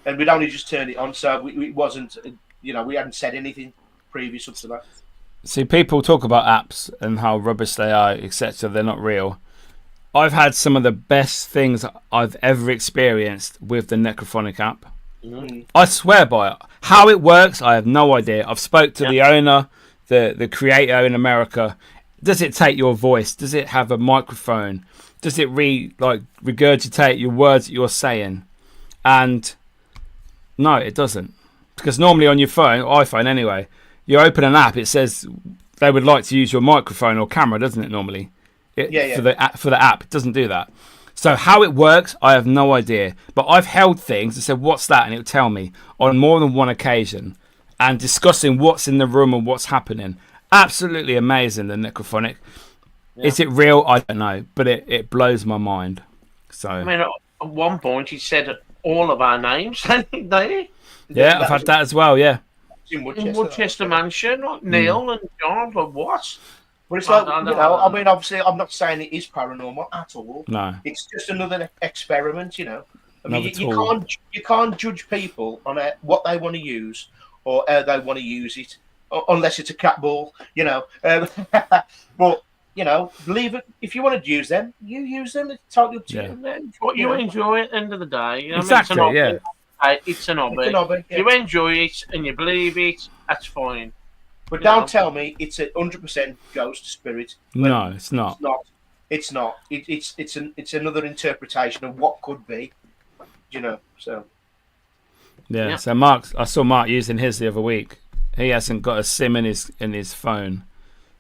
and we'd only just turned it on, so it wasn't, we hadn't said anything previous up to that. See, people talk about apps and how rubbish they are, etc. They're not real. I've had some of the best things I've ever experienced with the necrophonic app. I swear by it. How it works, I have no idea. I've spoke to the owner, the creator in America. Does it take your voice? Does it have a microphone? Does it regurgitate your words that you're saying? And no, it doesn't. Because normally on your phone, iPhone anyway, you open an app, it says they would like to use your microphone or camera, doesn't it normally? For the app, it doesn't do that. So how it works, I have no idea. But I've held things and said, what's that? And it would tell me on more than one occasion, and discussing what's in the room and what's happening. Absolutely amazing, the necrophonic. Yeah. Is it real? I don't know, but it blows my mind. So I mean, at one point he said all of our names, didn't he? Yeah, I've had that as well, yeah. In Woodchester Mansion, like Neil and John, like what? But it's like, I mean, obviously, I'm not saying it is paranormal at all. No. It's just another experiment, I mean, you can't judge people on what they want to use or how they want to use it, unless it's a cat ball, But, leave it. If you want to use them, you use them. It's totally up to you. It's what you enjoy at the end of the day. Exactly, It's an hobby. If you enjoy it and you believe it, that's fine. But don't tell me it's 100% ghost spirit. No, it's not. It's not. It's another interpretation of what could be. So. Yeah. So I saw Mark using his the other week. He hasn't got a SIM in his phone,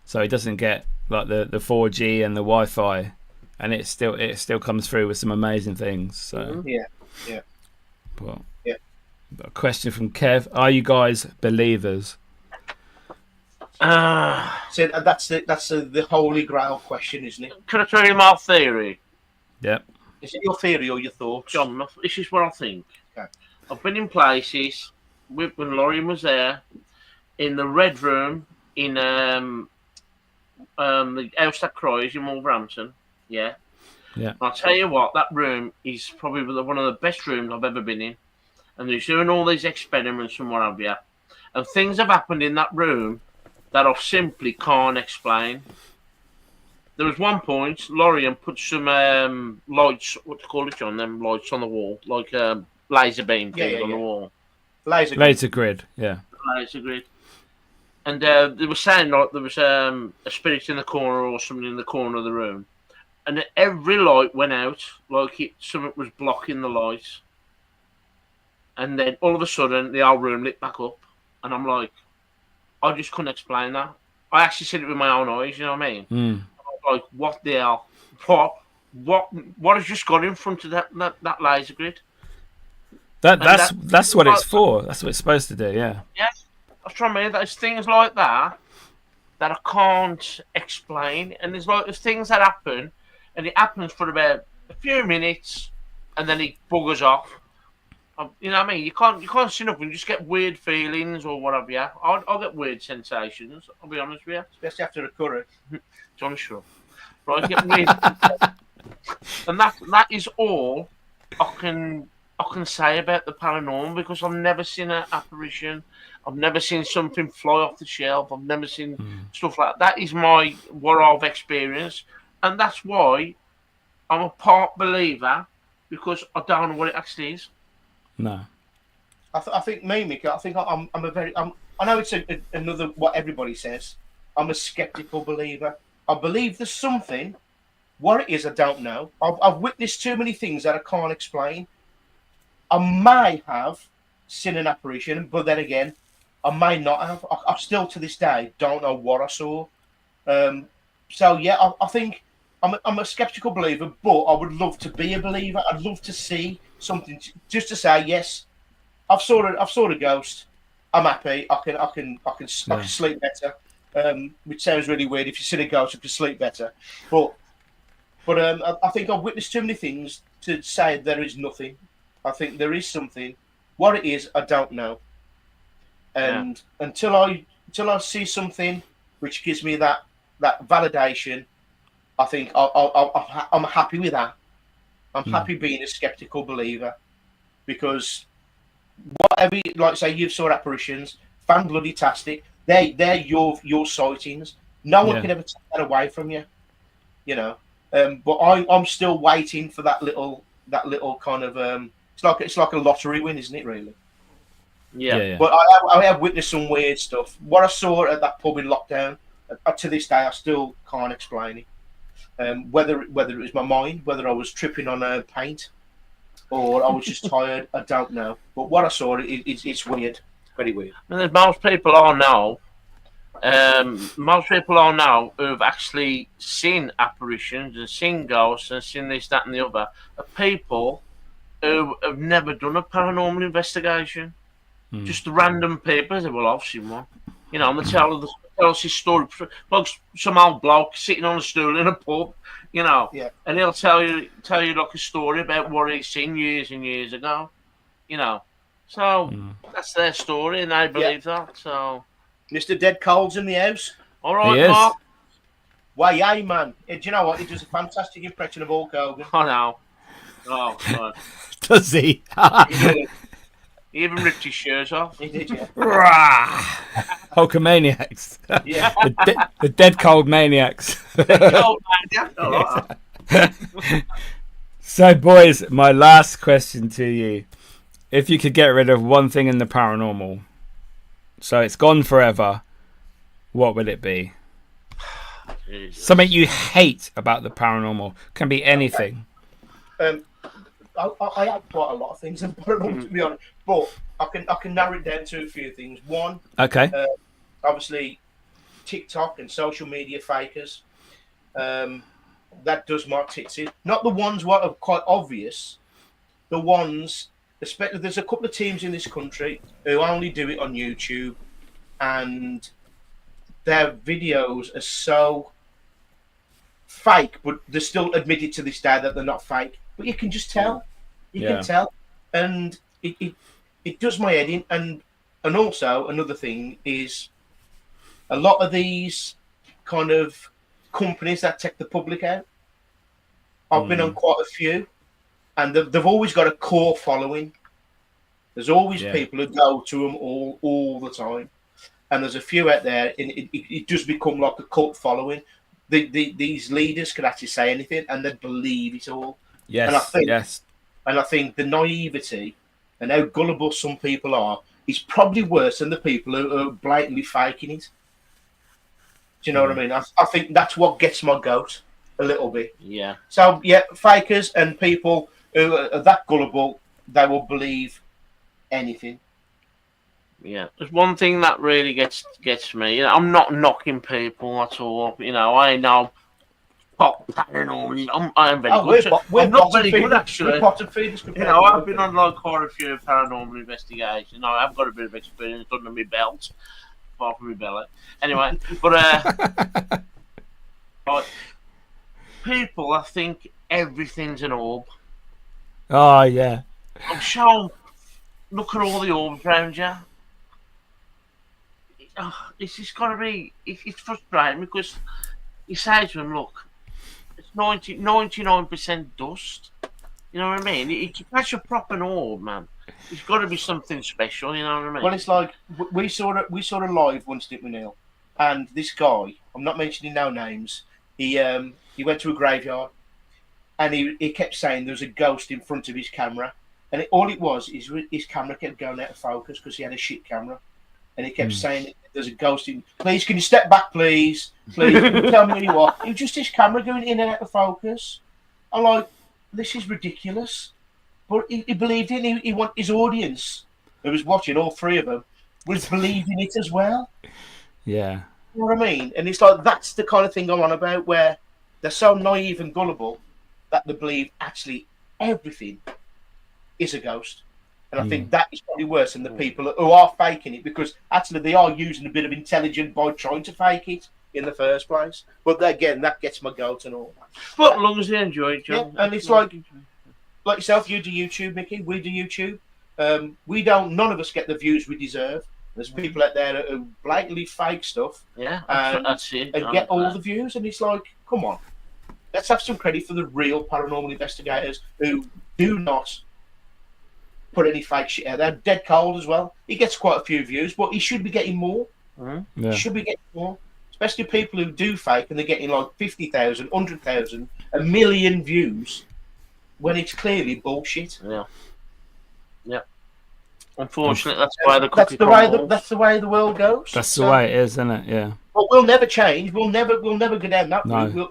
so he doesn't get like the 4G and the Wi-Fi, and it still comes through with some amazing things. So yeah. Well, a question from Kev: are you guys believers? So that's the holy grail question, isn't it? Can I tell you my theory? Yep. Is it your theory or your thoughts? John, this is what I think. Okay. I've been in places when Lorien was there, in the Red Room, in the House That Cries in Wolverhampton. Yeah. I'll tell you what, that room is probably one of the best rooms I've ever been in. And they're doing all these experiments and what have you. And things have happened in that room that I simply can't explain. There was one point, Lorien put some lights, what do you call it, John? Them lights on the wall, like laser beam things on the wall. Laser grid, yeah. Laser grid. And they were saying like there was a spirit in the corner or something in the corner of the room. And every light went out, like something was blocking the light. And then all of a sudden, the whole room lit back up. And I'm like, I just couldn't explain that. I actually said it with my own eyes, you know what I mean? I was like, what the hell? What has just got in front of that laser grid? That's what it's for. That's what it's supposed to do, yeah. Yeah. I was trying to mean, there's things like that I can't explain. And there's things that happen, and it happens for about a few minutes, and then it buggers off. You know what I mean? You can't see nothing. You just get weird feelings or whatever. Yeah, I'll get weird sensations. I'll be honest with you, especially after a curry. John, sure. Right, I get weird, and that is all I can say about the paranormal, because I've never seen an apparition. I've never seen something fly off the shelf. I've never seen stuff like that. That is what I've experienced, and that's why I'm a part believer, because I don't know what it actually is. No, I think me, Miki. I think I'm a very. I know it's another what everybody says. I'm a skeptical believer. I believe there's something. What it is, I don't know. I've witnessed too many things that I can't explain. I may have seen an apparition, but then again, I may not have. I still to this day don't know what I saw. So yeah, I think I'm a skeptical believer, but I would love to be a believer. I'd love to see something just to say yes, I've saw a ghost. I'm happy. I can sleep better. Which sounds really weird. If you see a ghost, you can sleep better. But But I think I've witnessed too many things to say there is nothing. I think there is something. What it is, I don't know. And until I see something which gives me that validation, I think I'm happy with that. I'm happy being a skeptical believer, because whatever, like say, you've saw apparitions, fan bloody tastic. They're your sightings. No one can ever take that away from you, you know. But I'm still waiting for that little kind of it's like a lottery win, isn't it? Really. Yeah. But I have witnessed some weird stuff. What I saw at that pub in lockdown, to this day, I still can't explain it. Whether it was my mind, whether I was tripping on paint, or I was just tired, I don't know. But what I saw, it's weird, very weird. And most people I know, who've actually seen apparitions and seen ghosts and seen this, that, and the other, are people who have never done a paranormal investigation. Just random people. Say, well, I've seen one. You know, and they tell us his story. Like some old bloke sitting on a stool in a pub, you know, and he'll tell you like a story about what he's seen years and years ago, you know. So that's their story, and they believe that. So, Mr. Dead Cold's in the house. All right, Mark. Why, yeah, man. Do you know what? He does a fantastic impression of Hulk Hogan. I know. Oh, God. Does he? He even ripped his shirt off. He did, yeah. Hulkamaniacs. Yeah. The dead cold maniacs. So, boys, my last question to you. If you could get rid of one thing in the paranormal, so it's gone forever, what would it be? Jesus. Something you hate about the paranormal. Can be anything. I have quite a lot of things in paranormal, to be honest, but I can narrow it down to a few things. One, obviously, TikTok and social media fakers. That does my tits in. Not the ones what are quite obvious. The ones, especially, there's a couple of teams in this country who only do it on YouTube, and their videos are so fake, but they're still admitted to this day that they're not fake. But you can just tell. You can tell. And it does my head in. And also, another thing is, a lot of these kind of companies that take the public out, I've been on quite a few, and they've always got a core following. There's always people who go to them all the time. And there's a few out there, and it does become like a cult following. These leaders could actually say anything, and they believe it all. Yes, and I think the naivety and how gullible some people are is probably worse than the people who are blatantly faking it. Do you know what I mean? I think that's what gets my goat a little bit. Yeah. So, fakers and people who are that gullible, they will believe anything. Yeah, there's one thing that really gets me. You know, I'm not knocking people at all. You know, I know pop paranormal. I'm very good. I'm not very good, actually. You know, I've been on like quite a few paranormal investigations. I've got a bit of experience under my belt, apart from my belly. Anyway, but but people, I think everything's an orb. Oh yeah. I'm sure. Look at all the orbs around you. It's just got to be. It's frustrating because you say to them, "Look, it's 99% dust." You know what I mean? If you catch a proper orb, man, it's got to be something special. You know what I mean? Well, it's like we saw it live once, didn't we, Neil? And this guy, I'm not mentioning no names. He went to a graveyard, and he kept saying there was a ghost in front of his camera, and all it was is his camera kept going out of focus because he had a shit camera. And he kept saying, "There's a ghost in. Please, can you step back, please? Please, can you tell me where you are?" It was just his camera going in and out of focus. I'm like, this is ridiculous. But he believed in it. He want his audience, who was watching, all three of them, was believing it as well. Yeah. You know what I mean? And it's like, that's the kind of thing I'm on about, where they're so naive and gullible that they believe actually everything is a ghost. And I think that is probably worse than the people who are faking it, because actually they are using a bit of intelligence by trying to fake it. in the first place. But again, that gets my goat and all that. But as long as they enjoy it, John. Yeah, and it's like yourself, you do YouTube, Miki, we do YouTube. None of us get the views we deserve. There's people out there who blatantly fake stuff. Yeah, that's it. And get all the views, and it's like, come on. Let's have some credit for the real paranormal investigators who do not put any fake shit out there. Dead Cold as well. He gets quite a few views, but he should be getting more. Mm-hmm. Yeah. He should be getting more. Especially people who do fake and they're getting like 50,000, 100,000, 1 million views when it's clearly bullshit. Yeah. Yeah. Unfortunately, that's why that's the way the world goes. That's the way it is, isn't it? Yeah. But we'll never change. We'll never go down that route. No.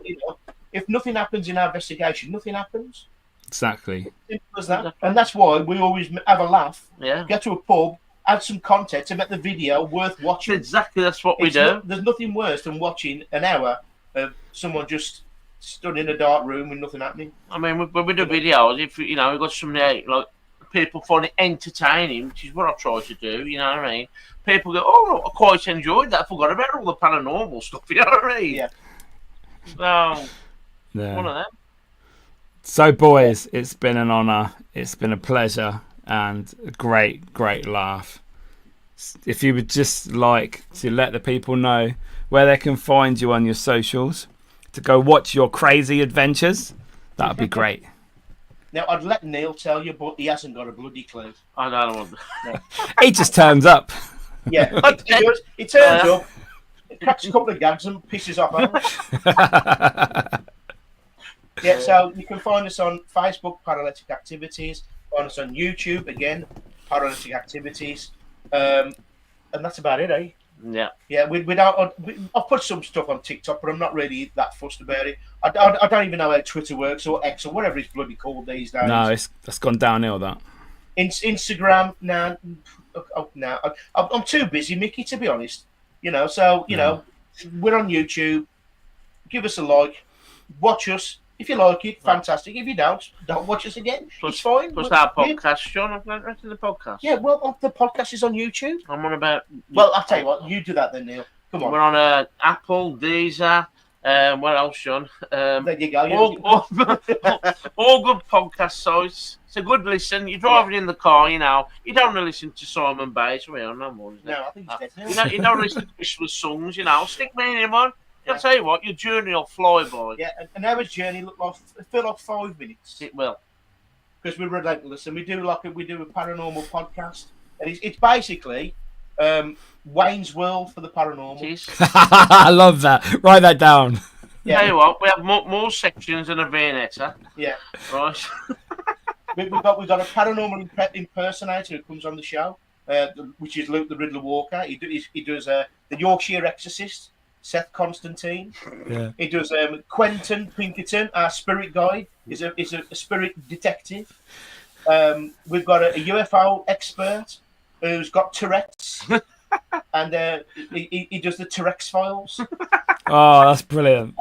If nothing happens in our investigation, nothing happens. Exactly. Simple as that. And that's why we always have a laugh. Yeah. Get to a pub, add some content to make the video worth watching. Exactly, that's what we do. There's nothing worse than watching an hour of someone just stood in a dark room with nothing happening. I mean, when we do videos, if we've got some like people find it entertaining, which is what I try to do. You know what I mean? People go, "Oh, I quite enjoyed that. I forgot about all the paranormal stuff." You know what I mean? Yeah. So, Yeah. one of them. So, boys, it's been an honour. It's been a pleasure and a great, great laugh. If you would just like to let the people know where they can find you on your socials to go watch your crazy adventures, that would be great. Now, I'd let Neil tell you, but he hasn't got a bloody clue. I don't want. No. He just turns up. Yeah, he turns up, cracks a couple of gags and pisses off. Yeah, so you can find us on Facebook, Paraletic Activities. Find us on YouTube, again, Paraletic Activities. And that's about it, eh? Yeah. Yeah, I've put some stuff on TikTok, but I'm not really that fussed about it. I don't even know how Twitter works or X or whatever it's bloody called these days. No, that's gone downhill, that. Instagram, no, I'm too busy, Miki, to be honest. We're on YouTube. Give us a like. Watch us. If you like it, fantastic. If you don't watch us again. It's fine. Plus our podcast, Sean. I've learned right to the podcast. Yeah, well, the podcast is on YouTube. I'm on about. Well, I'll tell you what. You do that then, Neil. Come on. We're on Apple, Deezer. What else, Sean? There you go. All good podcast sites. It's a good listen. You're driving in the car, you don't want to listen to Simon Bates. No more, isn't it? No, I think it's dead. You don't listen to Christmas songs, Stick me in, man. I'll tell you what, your journey will fly by. Yeah, an hour's journey feel like 5 minutes. It will. Because we're relentless and we do a paranormal podcast. And it's basically Wayne's World for the paranormal. It is. I love that. Write that down. Yeah. Tell you what, we have more sections than a Viennetta. Yeah. Right. we've got a paranormal impersonator who comes on the show, which is Luke the Riddler Walker. He does the Yorkshire Exorcist, Seth Constantine. Yeah. He does Quentin Pinkerton, our spirit guide. Is a spirit detective. We've got a UFO expert who's got Tourette's, and he does the Tourette's files. Oh, that's brilliant.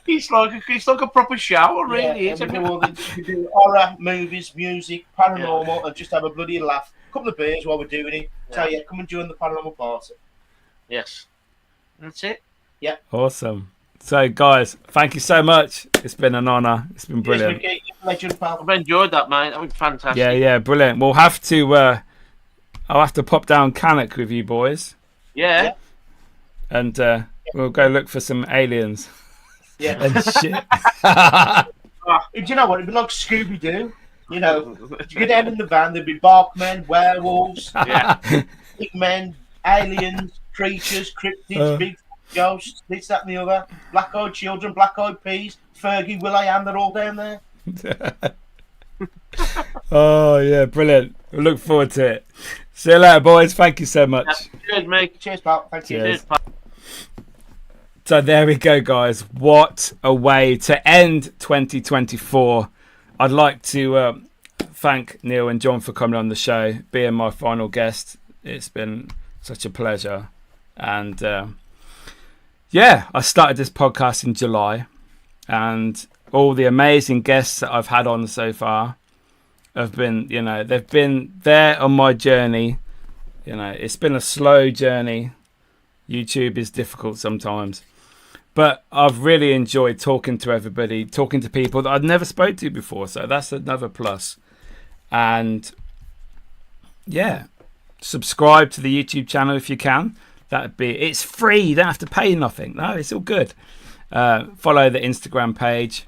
It's like a proper show, really. Yeah, we do horror, movies, music, paranormal, and just have a bloody laugh. A couple of beers while we're doing it. So yeah, come and join the paranormal party. Yes. That's it. Yeah. Awesome. So, guys, thank you so much. It's been an honour. It's been brilliant. Yes, legend, pal. I've enjoyed that, mate. That was fantastic. Yeah, brilliant. We'll have to. I'll have to pop down Cannock with you boys. Yeah. And we'll go look for some aliens. Yeah. And shit. Do you know what? It'd be like Scooby Doo. You get down in the van, there'd be Barkmen, werewolves, big men, aliens, creatures, cryptids, big ghosts, this, that, and the other. Black-eyed children, black-eyed peas, Fergie, Will.i.am, they're all down there. Oh yeah, brilliant. We look forward to it. See you later, boys. Thank you so much. Cheers, mate. Cheers, pal. Thank you. Cheers. Cheers, pal. So there we go, guys. What a way to end 2024. I'd like to thank Neil and John for coming on the show, being my final guest. It's been such a pleasure. And I started this podcast in July, and all the amazing guests that I've had on so far have been, they've been there on my journey. It's been a slow journey. YouTube is difficult sometimes. But I've really enjoyed talking to everybody, talking to people that I'd never spoke to before. So that's another plus. And yeah, subscribe to the YouTube channel if you can. It's free. You don't have to pay nothing. No, it's all good. Follow the Instagram page.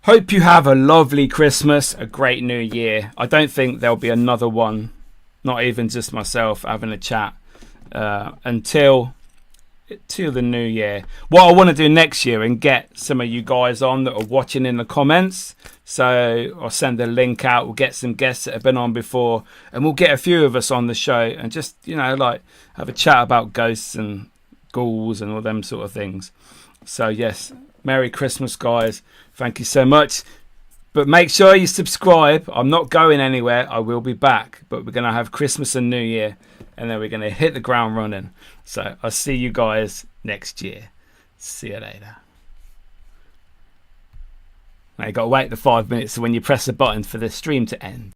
Hope you have a lovely Christmas, a great New Year. I don't think there'll be another one, not even just myself having a chat, until the new year. What I want to do next year and get some of you guys on that are watching in the comments. So I'll send a link out. We'll get some guests that have been on before, and we'll get a few of us on the show and just, like have a chat about ghosts and ghouls and all them sort of things. So yes, Merry Christmas, guys. Thank you so much. But make sure you subscribe. I'm not going anywhere. I will be back. But we're going to have Christmas and New Year. And then we're going to hit the ground running. So I'll see you guys next year. See you later. Now you got to wait the 5 minutes when you press the button for the stream to end.